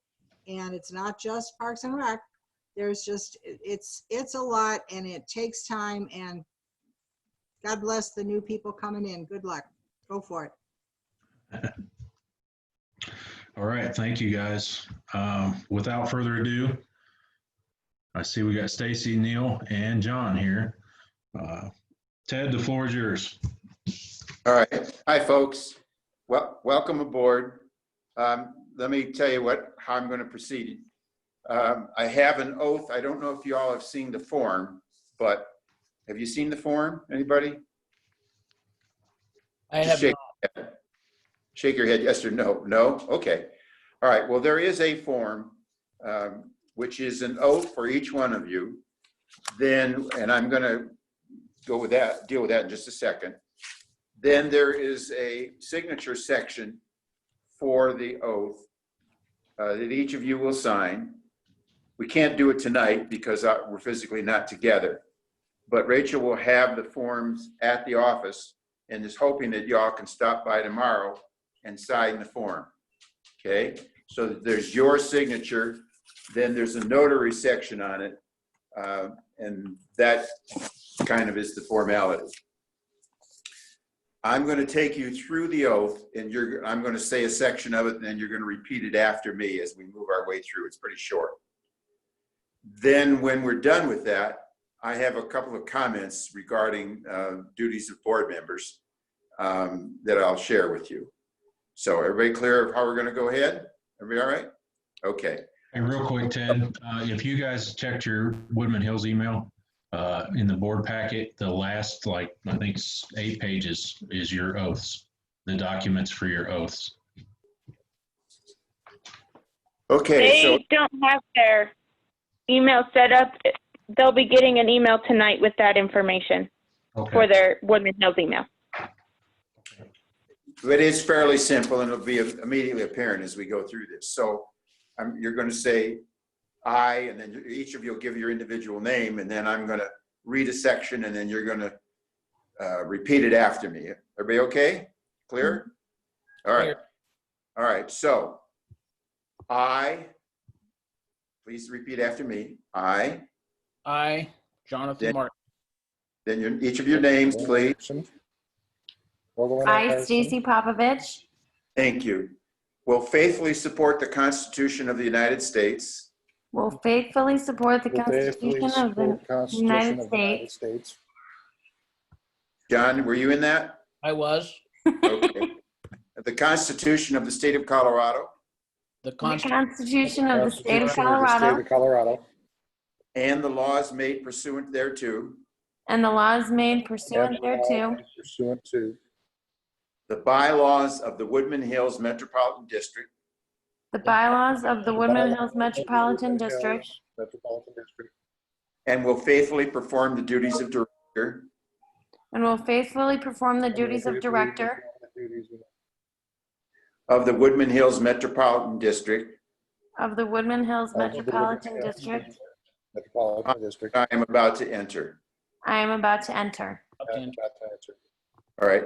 And it's not just Parks and Rec. There's just, it's a lot, and it takes time, and God bless the new people coming in. Good luck. Go for it. All right, thank you guys. Without further ado, I see we got Stacy, Neil, and John here. Ted, the floor is yours. All right. Hi, folks. Well, welcome aboard. Let me tell you how I'm going to proceed. I have an oath. I don't know if you all have seen the form, but have you seen the form? Anybody? I have not. Shake your head, yes or no. No? Okay. All right. Well, there is a form, which is an oath for each one of you. And I'm going to deal with that in just a second. Then there is a signature section for the oath that each of you will sign. We can't do it tonight because we're physically not together. But Rachel will have the forms at the office and is hoping that y'all can stop by tomorrow and sign the form. Okay, so there's your signature, then there's a notary section on it, and that kind of is the formality. I'm going to take you through the oath, and I'm going to say a section of it, and then you're going to repeat it after me as we move our way through. It's pretty short. Then when we're done with that, I have a couple of comments regarding duties of board members that I'll share with you. So everybody clear of how we're going to go ahead? Everybody all right? Okay. Hey, real quick, Ted, if you guys checked your Woodman Hills email, in the board packet, the last, I think 8 pages is your oaths, the documents for your oaths. Okay. They don't have their email set up. They'll be getting an email tonight with that information for their Woodman Hills email. It is fairly simple, and it'll be immediately apparent as we go through this. So you're going to say I, and then each of you will give your individual name, and then I'm going to read a section, and then you're going to repeat it after me. Everybody okay? Clear? All right. All right. So please repeat after me. I, Jonathan Martin. Then each of your names, please. I, Stacy Popovich. Thank you. Will faithfully support the Constitution of the United States. Will faithfully support the Constitution of the United States. John, were you in that? I was. Okay. The Constitution of the State of Colorado. The Constitution of the State of Colorado. And the laws made pursuant thereto. And the laws made pursuant thereto. The bylaws of the Woodman Hills Metropolitan District. The bylaws of the Woodman Hills Metropolitan District. And will faithfully perform the duties of director. And will faithfully perform the duties of director. Of the Woodman Hills Metropolitan District. Of the Woodman Hills Metropolitan District. I am about to enter. I am about to enter. All right.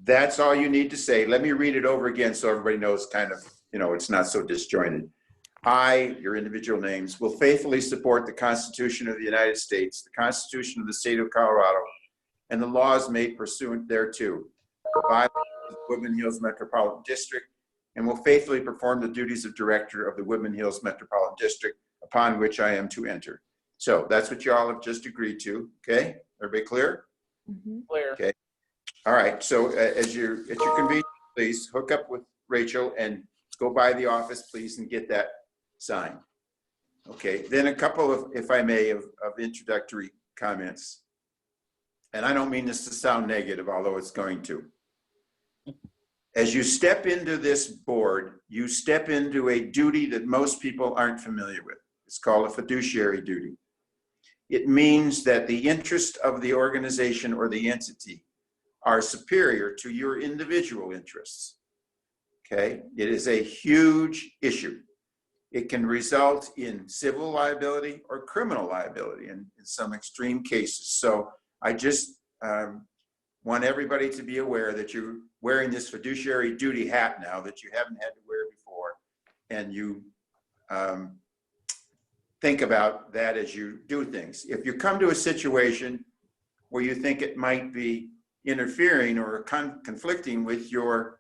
That's all you need to say. Let me read it over again so everybody knows kind of, it's not so disjointed. I, your individual names, will faithfully support the Constitution of the United States, the Constitution of the State of Colorado, and the laws made pursuant thereto, the bylaws of the Woodman Hills Metropolitan District, and will faithfully perform the duties of director of the Woodman Hills Metropolitan District upon which I am to enter. So that's what you all have just agreed to. Okay, everybody clear? Mm-hmm. Clear. Okay. All right. So at your convenience, please hook up with Rachel and go by the office, please, and get that signed. Okay. Then a couple of, if I may, of introductory comments. And I don't mean this to sound negative, although it's going to. As you step into this board, you step into a duty that most people aren't familiar with. It's called a fiduciary duty. It means that the interest of the organization or the entity are superior to your individual interests. Okay, it is a huge issue. It can result in civil liability or criminal liability in some extreme cases. So I just want everybody to be aware that you're wearing this fiduciary duty hat now that you haven't had to wear before, and you think about that as you do things. If you come to a situation where you think it might be interfering or conflicting with your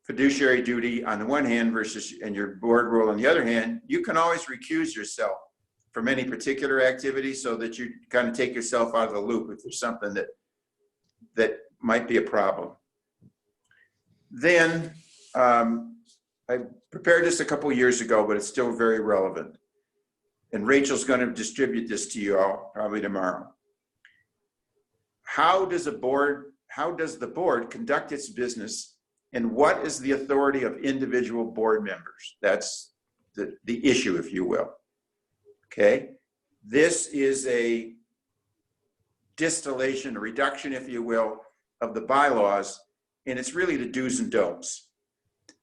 fiduciary duty on the one hand versus and your board role on the other hand, you can always recuse yourself from any particular activity so that you kind of take yourself out of the loop if there's something that might be a problem. Then I prepared this a couple years ago, but it's still very relevant. And Rachel's going to distribute this to you all probably tomorrow. How does the board conduct its business, and what is the authority of individual board members? That's the issue, if you will. Okay, this is a distillation, a reduction, if you will, of the bylaws, and it's really the do's and don'ts.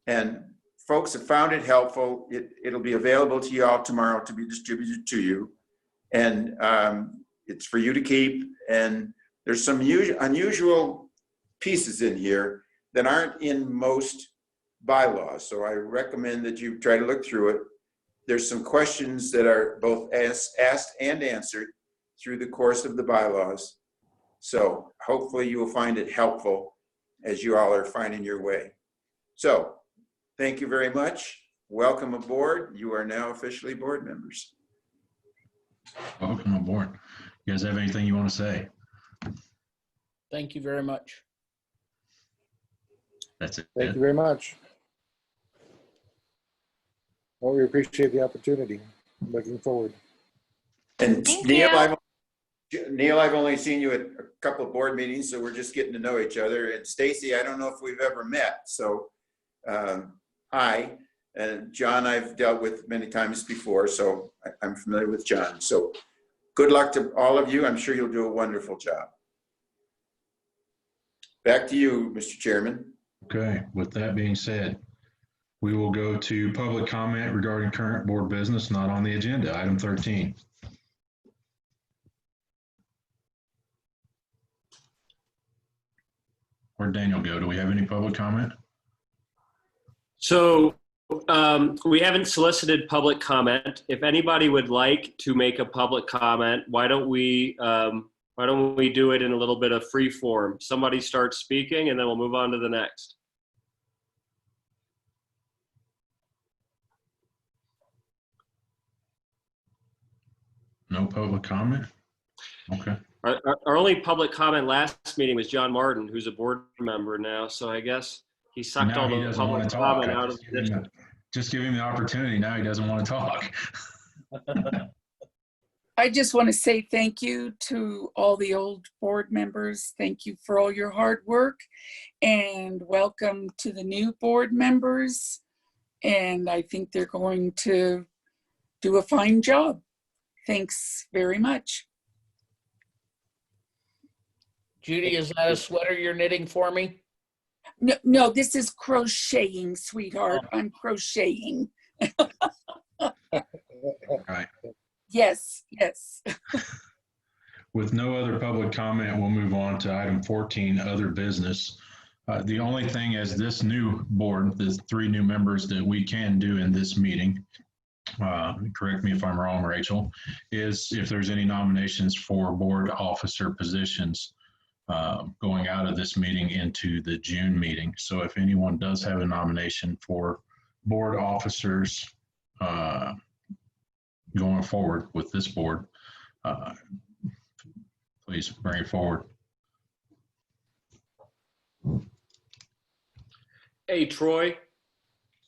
And folks have found it helpful. It'll be available to you all tomorrow to be distributed to you. And it's for you to keep. And there's some unusual pieces in here that aren't in most bylaws. So I recommend that you try to look through it. There's some questions that are both asked and answered through the course of the bylaws. So hopefully you will find it helpful as you all are finding your way. So thank you very much. Welcome aboard. You are now officially board members. Welcome aboard. You guys have anything you want to say? Thank you very much. That's it. Thank you very much. Well, we appreciate the opportunity. Looking forward. And Thank Neil, you. Neil, I've only seen you at a couple of board meetings, so we're just getting to know each other. And Stacy, I don't know if we've ever met. So hi. And John, I've dealt with many times before, so I'm familiar with John. So good luck to all of you. I'm sure you'll do a wonderful job. Back to you, Mr. Chairman. Okay, with that being said, we will go to public comment regarding current board business not on the agenda, item 13. Where'd Daniel go? Do we have any public comment? So we haven't solicited public comment. If anybody would like to make a public comment, why don't we do it in a little bit of free form? Somebody starts speaking and then we'll move on to the next. No public comment? Okay. Our only public comment last meeting was John Martin, who's a board member now. So I guess he sucked Now all he the doesn't want public to talk. comment out of this. Just give him the opportunity. Now he doesn't want to talk. I just want to say thank you to all the old board members. Thank you for all your hard work, and welcome to the new board members. And I think they're going to do a fine job. Thanks very much. Judy, is that a sweater you're knitting for me? No, this is crocheting, sweetheart. I'm crocheting. Right. Yes. With no other public comment, we'll move on to item 14, other business. The only thing as this new board, the 3 new members that we can do in this meeting, correct me if I'm wrong, Rachel, is if there's any nominations for board officer positions going out of this meeting into the June meeting. So if anyone does have a nomination for board officers going forward with this board, please bring it forward. Hey, Troy.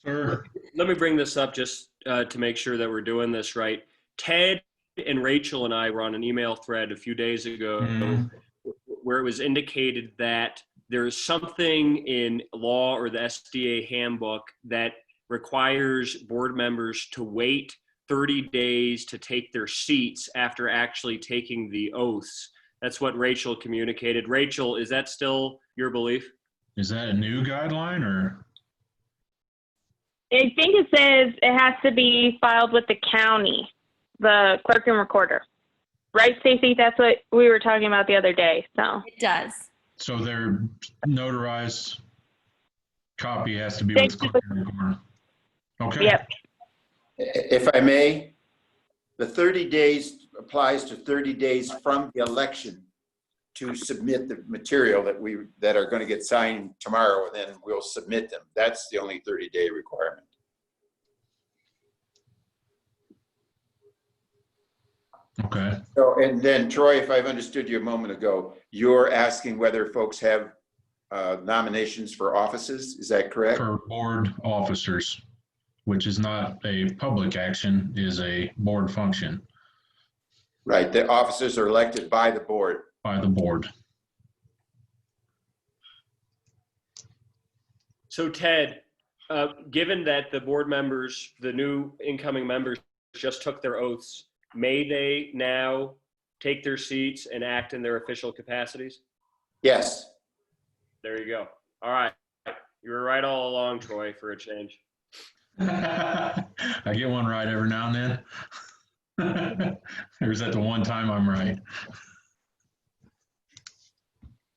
Sir. Let me bring this up just to make sure that we're doing this right. Ted and Rachel and I were on an email thread a few days ago where it was indicated that there's something in law or the SDA handbook that requires board members to wait 30 days to take their seats after actually taking the oaths. That's what Rachel communicated. Rachel, is that still your belief? Is that a new guideline or? I think it says it has to be filed with the county, the clerk and recorder. Right, Stacy? That's what we were talking about the other day. So it does. So their notarized copy has to be with clerk and recorder. Okay. Yep. If I may, the 30 days applies to 30 days from the election to submit the material that are going to get signed tomorrow, and then we'll submit them. That's the only 30-day requirement. Okay. So, and then Troy, if I've understood you a moment ago, you're asking whether folks have nominations for offices. Is that correct? For board officers, which is not a public action, is a board function. Right. The officers are elected by the board. By the board. So Ted, given that the board members, the new incoming members just took their oaths, may they now take their seats and act in their official capacities? Yes. There you go. All right. You were right all along, Troy, for a change. I get one right every now and then. Or is that the one time I'm right?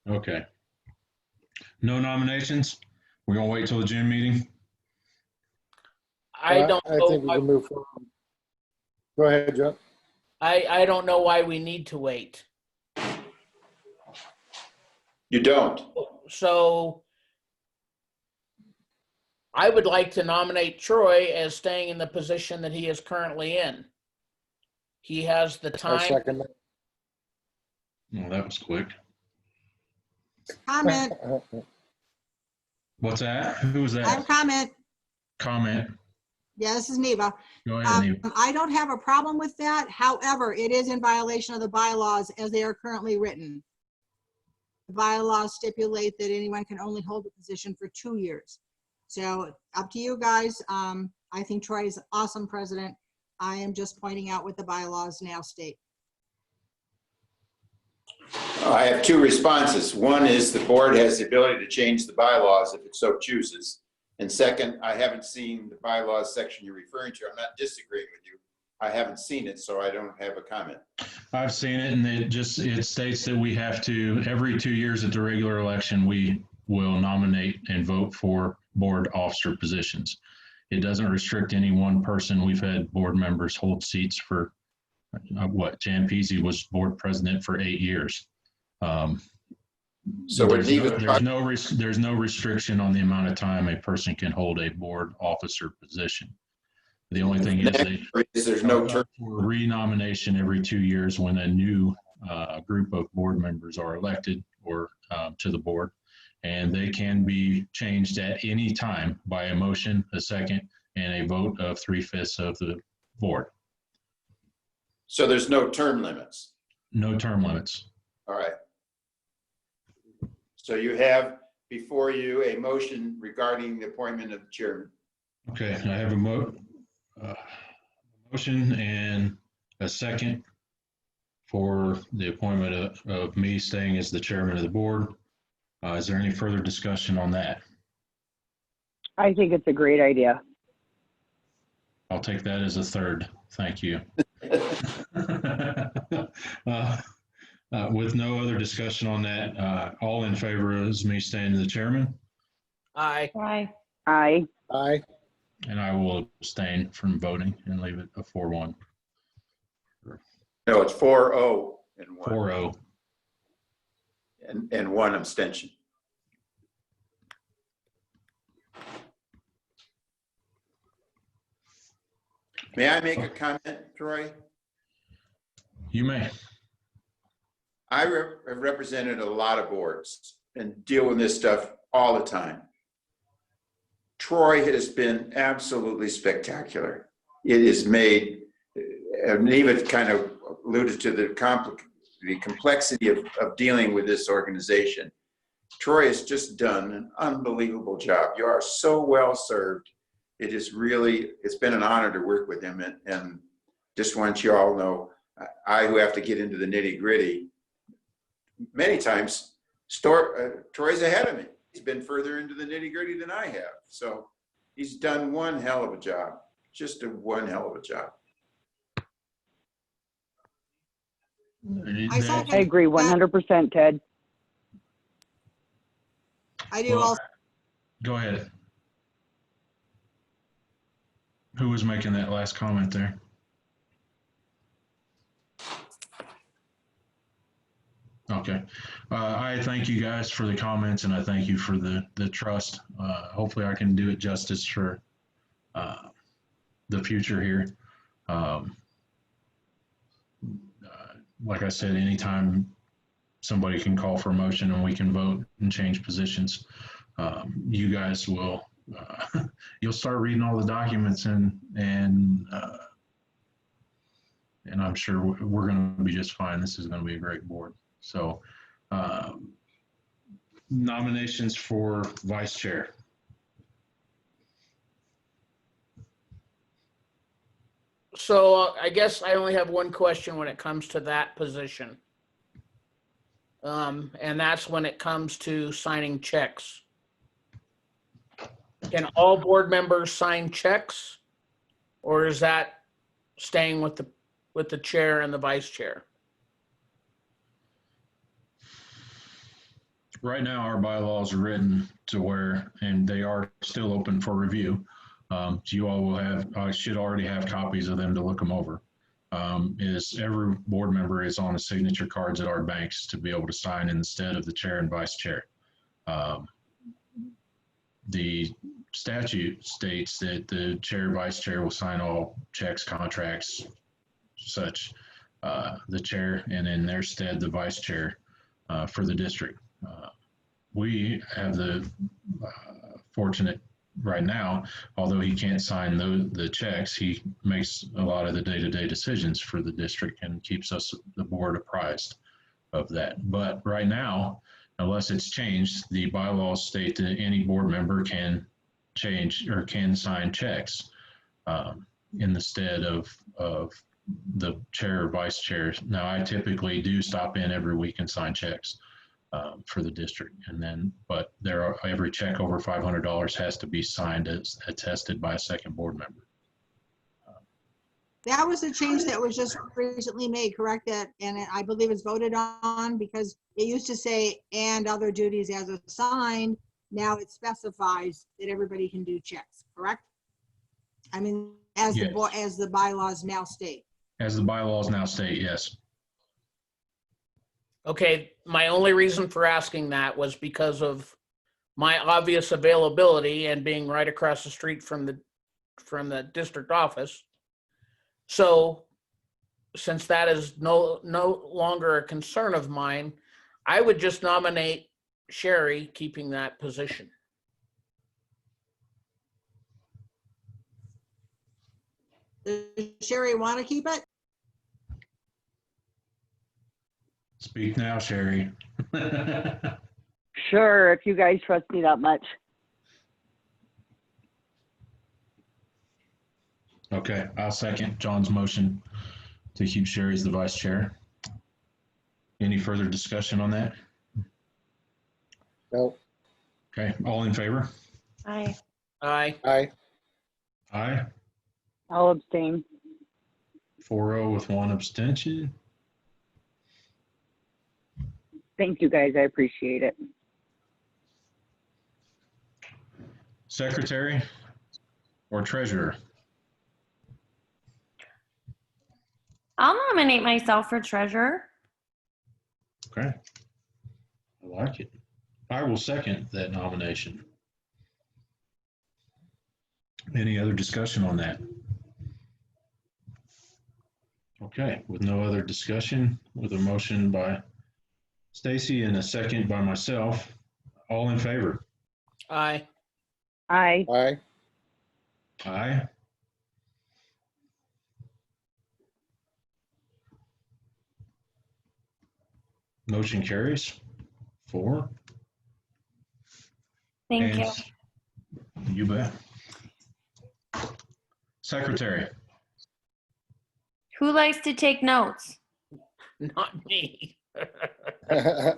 Okay. No nominations? We're gonna wait till the June meeting? I don't I know. think we can move forward. Go ahead, Joe. I don't know why we need to wait. You don't. So I would like to nominate Troy as staying in the position that he is currently in. He has the I'll time. second that. Well, that was quick. Comment. What's that? Who was I have a that? comment. Comment. Yeah, this is Neva. Go ahead, Neve. I don't have a problem with that. However, it is in violation of the bylaws as they are currently written. The bylaws stipulate that anyone can only hold the position for 2 years. So up to you guys. I think Troy is an awesome president. I am just pointing out what the bylaws now state. I have two responses. One is the board has the ability to change the bylaws if it so chooses. And second, I haven't seen the bylaws section you're referring to. I'm not disagreeing with you. I haven't seen it, so I don't have a comment. I've seen it, and it states that we have to, every 2 years at the regular election, we will nominate and vote for board officer positions. It doesn't restrict any one person. We've had board members hold seats for Jan Peasy was board president for 8 years. So there's no restriction on the amount of time a person can hold a board officer position. The only thing is there's no term for renomination every 2 years when a new group of board members are elected or to the board, and they can be changed at any time by a motion, a second, and a vote of 3/5 of the board. So there's no term limits. No term limits. All right. So you have before you a motion regarding the appointment of the chairman. Okay, I have a motion and a second for the appointment of me staying as the chairman of the board. Is there any further discussion on that? I think it's a great idea. I'll take that as a third. Thank you. With no other discussion on that, all in favor is me staying the chairman? Aye. Aye. Aye. Aye. And I will abstain from voting and leave it a 4-1. No, it's 4-0 and 1. 4-0. And 1 abstention. May I make a comment, Troy? You may. I have represented a lot of boards and deal with this stuff all the time. Troy has been absolutely spectacular. It is made, and Neva kind of alluded to the complexity of dealing with this organization. Troy has just done an unbelievable job. You are so well served. It is really, it's been an honor to work with him, and just want you all know, I who have to get into the nitty gritty, many times, Troy's ahead of me. He's been further into the nitty gritty than I have. So he's done one hell of a job, just one hell of a job. I agree 100%, Ted. I do also. Go ahead. Who was making that last comment there? Okay. I thank you guys for the comments, and I thank you for the trust. Hopefully I can do it justice for the future here. Like I said, anytime somebody can call for a motion and we can vote and change positions, you guys will, you'll start reading all the documents and I'm sure we're going to be just fine. This is going to be a great board. So nominations for vice chair. So I guess I only have one question when it comes to that position. And that's when it comes to signing checks. Can all board members sign checks? Or is that staying with the chair and the vice chair? Right now, our bylaws are written to where, and they are still open for review. You all will have, I should already have copies of them to look them over. Is every board member is on the signature cards at our banks to be able to sign instead of the chair and vice chair. The statute states that the chair, vice chair will sign all checks, contracts, such, the chair, and in their stead, the vice chair for the district. We have the fortunate right now, although he can't sign the checks, he makes a lot of the day-to-day decisions for the district and keeps us, the board, apprised of that. But right now, unless it's changed, the bylaws state that any board member can change or can sign checks in the stead of the chair or vice chair. Now, I typically do stop in every week and sign checks for the district, and then, but every check over $500 has to be signed as attested by a second board member. That was a change that was just recently made, correct? And I believe it's voted on, because it used to say, and other duties as assigned. Now it specifies that everybody can do checks, correct? I mean, as Yes. as the bylaws now state. As the bylaws now state, yes. Okay, my only reason for asking that was because of my obvious availability and being right across the street from the district office. So since that is no longer a concern of mine, I would just nominate Sherry keeping that position. Does Sherry want to keep it? Speak now, Sherry. Sure, if you guys trust me that much. Okay, I'll second John's motion to keep Sherry as the vice chair. Any further discussion on that? No. Okay, all in favor? Aye. Aye. Aye. Aye. I'll abstain. 4-0 with 1 abstention. Thank you, guys. I appreciate it. Secretary or treasurer? I'll nominate myself for treasurer. Okay. I like it. I will second that nomination. Any other discussion on that? Okay, with no other discussion, with a motion by Stacy and a second by myself, all in favor? Aye. Aye. Aye. Aye. Motion carries 4. Thank you. You bet. Secretary. Who likes to take notes? Not me.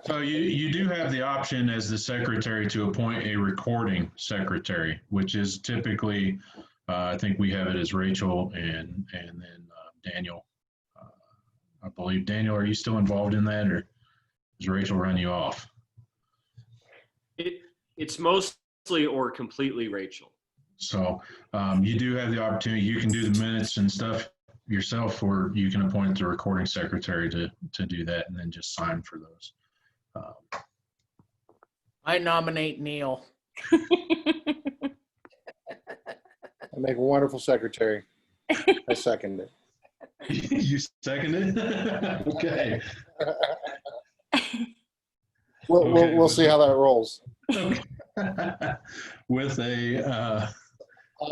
So you do have the option as the secretary to appoint a recording secretary, which is typically, I think we have it as Rachel and then Daniel. I believe, Daniel, are you still involved in that, or does Rachel run you off? It's mostly or completely Rachel. So you do have the opportunity. You can do the minutes and stuff yourself, or you can appoint the recording secretary to do that and then just sign for those. I nominate Neil. I make a wonderful secretary. I second it. You second it? Okay. We'll see how that rolls. Okay. With a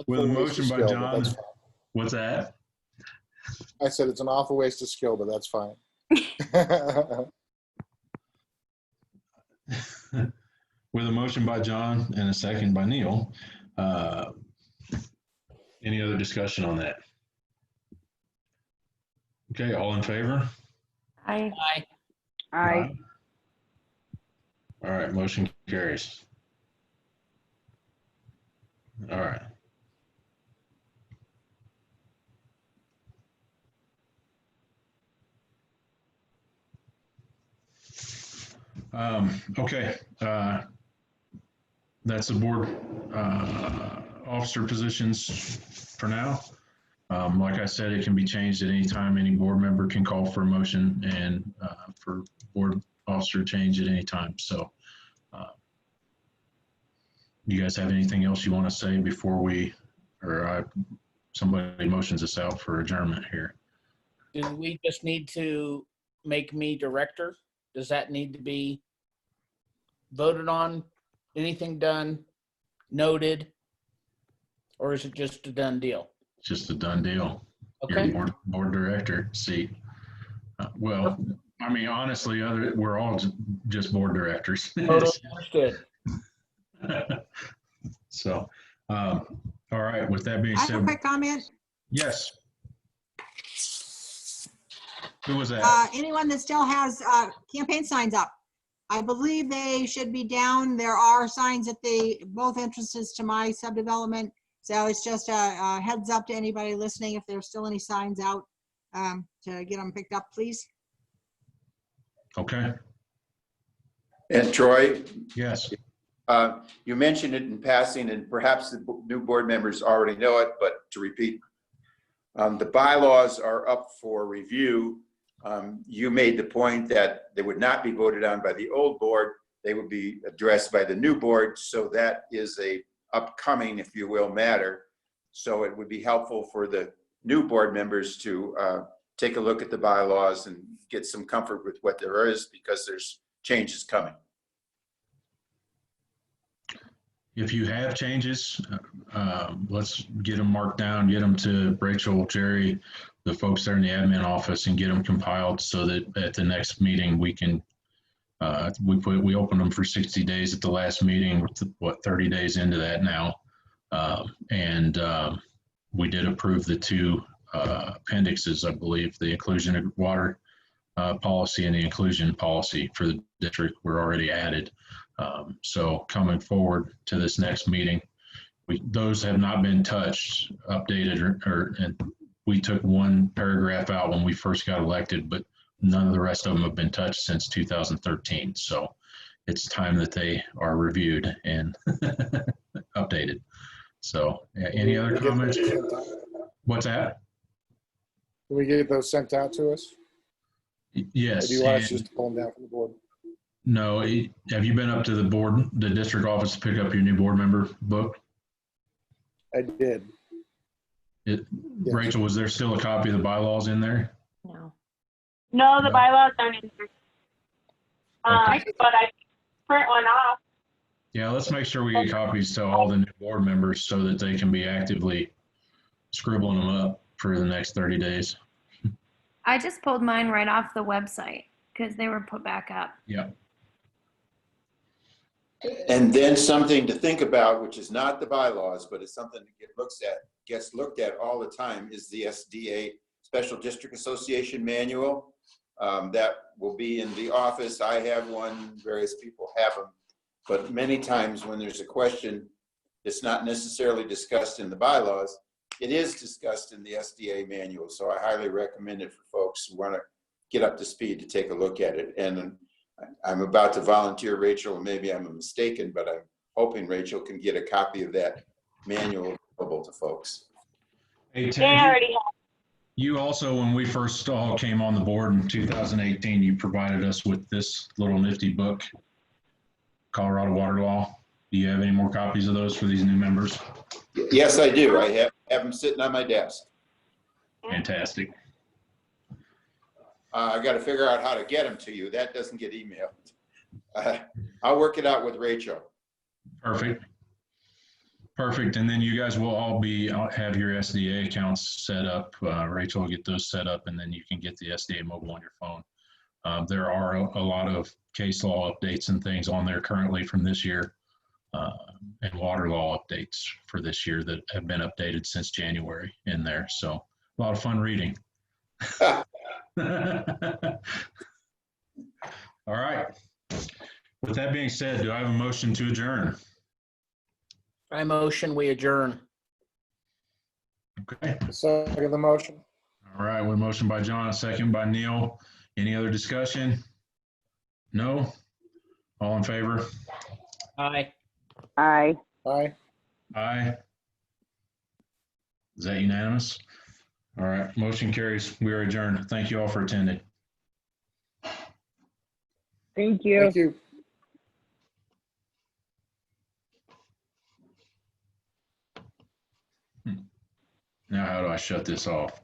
motion by John. What's that? I said it's an awful waste of skill, but that's fine. With a motion by John and a second by Neil. Any other discussion on that? Okay, all in favor? Aye. Aye. Aye. All right, motion carries. All right. Okay. That's the board officer positions for now. Like I said, it can be changed at any time. Any board member can call for a motion and for board officer change at any time. So you guys have anything else you want to say before somebody motions us out for adjournment here? Do we just need to make me director? Does that need to be voted on? Anything done, noted, or is it just a done deal? Just a done deal. Okay. You're board director seat. Well, I mean, honestly, we're all just board directors. Totally understood. So, all right. With that being I have a said, quick comment. yes. Who was that? Anyone that still has campaign signs up, I believe they should be down. There are signs at both entrances to my subdevelopment. So it's just a heads up to anybody listening if there's still any signs out to get them picked up, please. Okay. And Troy? Yes. You mentioned it in passing, and perhaps the new board members already know it, but to repeat, the bylaws are up for review. You made the point that they would not be voted on by the old board. They would be addressed by the new board. So that is a upcoming, if you will, matter. So it would be helpful for the new board members to take a look at the bylaws and get some comfort with what there is, because there's changes coming. If you have changes, let's get them marked down, get them to Rachel, Jerry, the folks there in the admin office, and get them compiled so that at the next meeting we can, we opened them for 60 days at the last meeting, what, 30 days into that now. We did approve the two appendixes, I believe, the inclusion of water policy and the inclusion policy for the district were already added. So coming forward to this next meeting, those have not been touched, updated, and we took one paragraph out when we first got elected, but none of the rest of them have been touched since 2013. So it's time that they are reviewed and updated. So any other comments? What's that? Can we get those sent out to us? Yes. Or do you want us just to pull them down from the board? No. Have you been up to the district office to pick up your new board member book? I did. Yes. Rachel, was there still a copy of the bylaws in there? No. No, the bylaws aren't in there. But I print one off. Yeah, let's make sure we get copies to all the new board members so that they can be actively scribbling them up for the next 30 days. I just pulled mine right off the website because they were put back up. Yeah. And then something to think about, which is not the bylaws, but it's something that gets looked at all the time, is the SDA Special District Association manual. That will be in the office. I have one, various people have them. But many times when there's a question, it's not necessarily discussed in the bylaws. It is discussed in the SDA manual. So I highly recommend it for folks who want to get up to speed to take a look at it. And I'm about to volunteer Rachel, and maybe I'm mistaken, but I'm hoping Rachel can get a copy of that manual available to folks. Hey, Ted, you also, when we first all came on the board in 2018, you provided us with this little nifty book, Colorado Water Law. Do you have any more copies of those for these new members? Yes, I do. I have them sitting on my desk. Fantastic. I got to figure out how to get them to you. That doesn't get emailed. I'll work it out with Rachel. Perfect. Perfect. And then you guys will all have your SDA accounts set up. Rachel will get those set up, and then you can get the SDA mobile on your phone. There are a lot of case law updates and things on there currently from this year, and water law updates for this year that have been updated since January in there. So a lot of fun reading. All right. With that being said, do I have a motion to adjourn? I motion we adjourn. Okay. Second the motion. All right. One motion by John, a second by Neil. Any other discussion? No? All in favor? Aye. Aye. Aye. Aye. Is that unanimous? All right. Motion carries. We are adjourned. Thank you all for attending. Thank you. Thank you. Now how do I shut this off?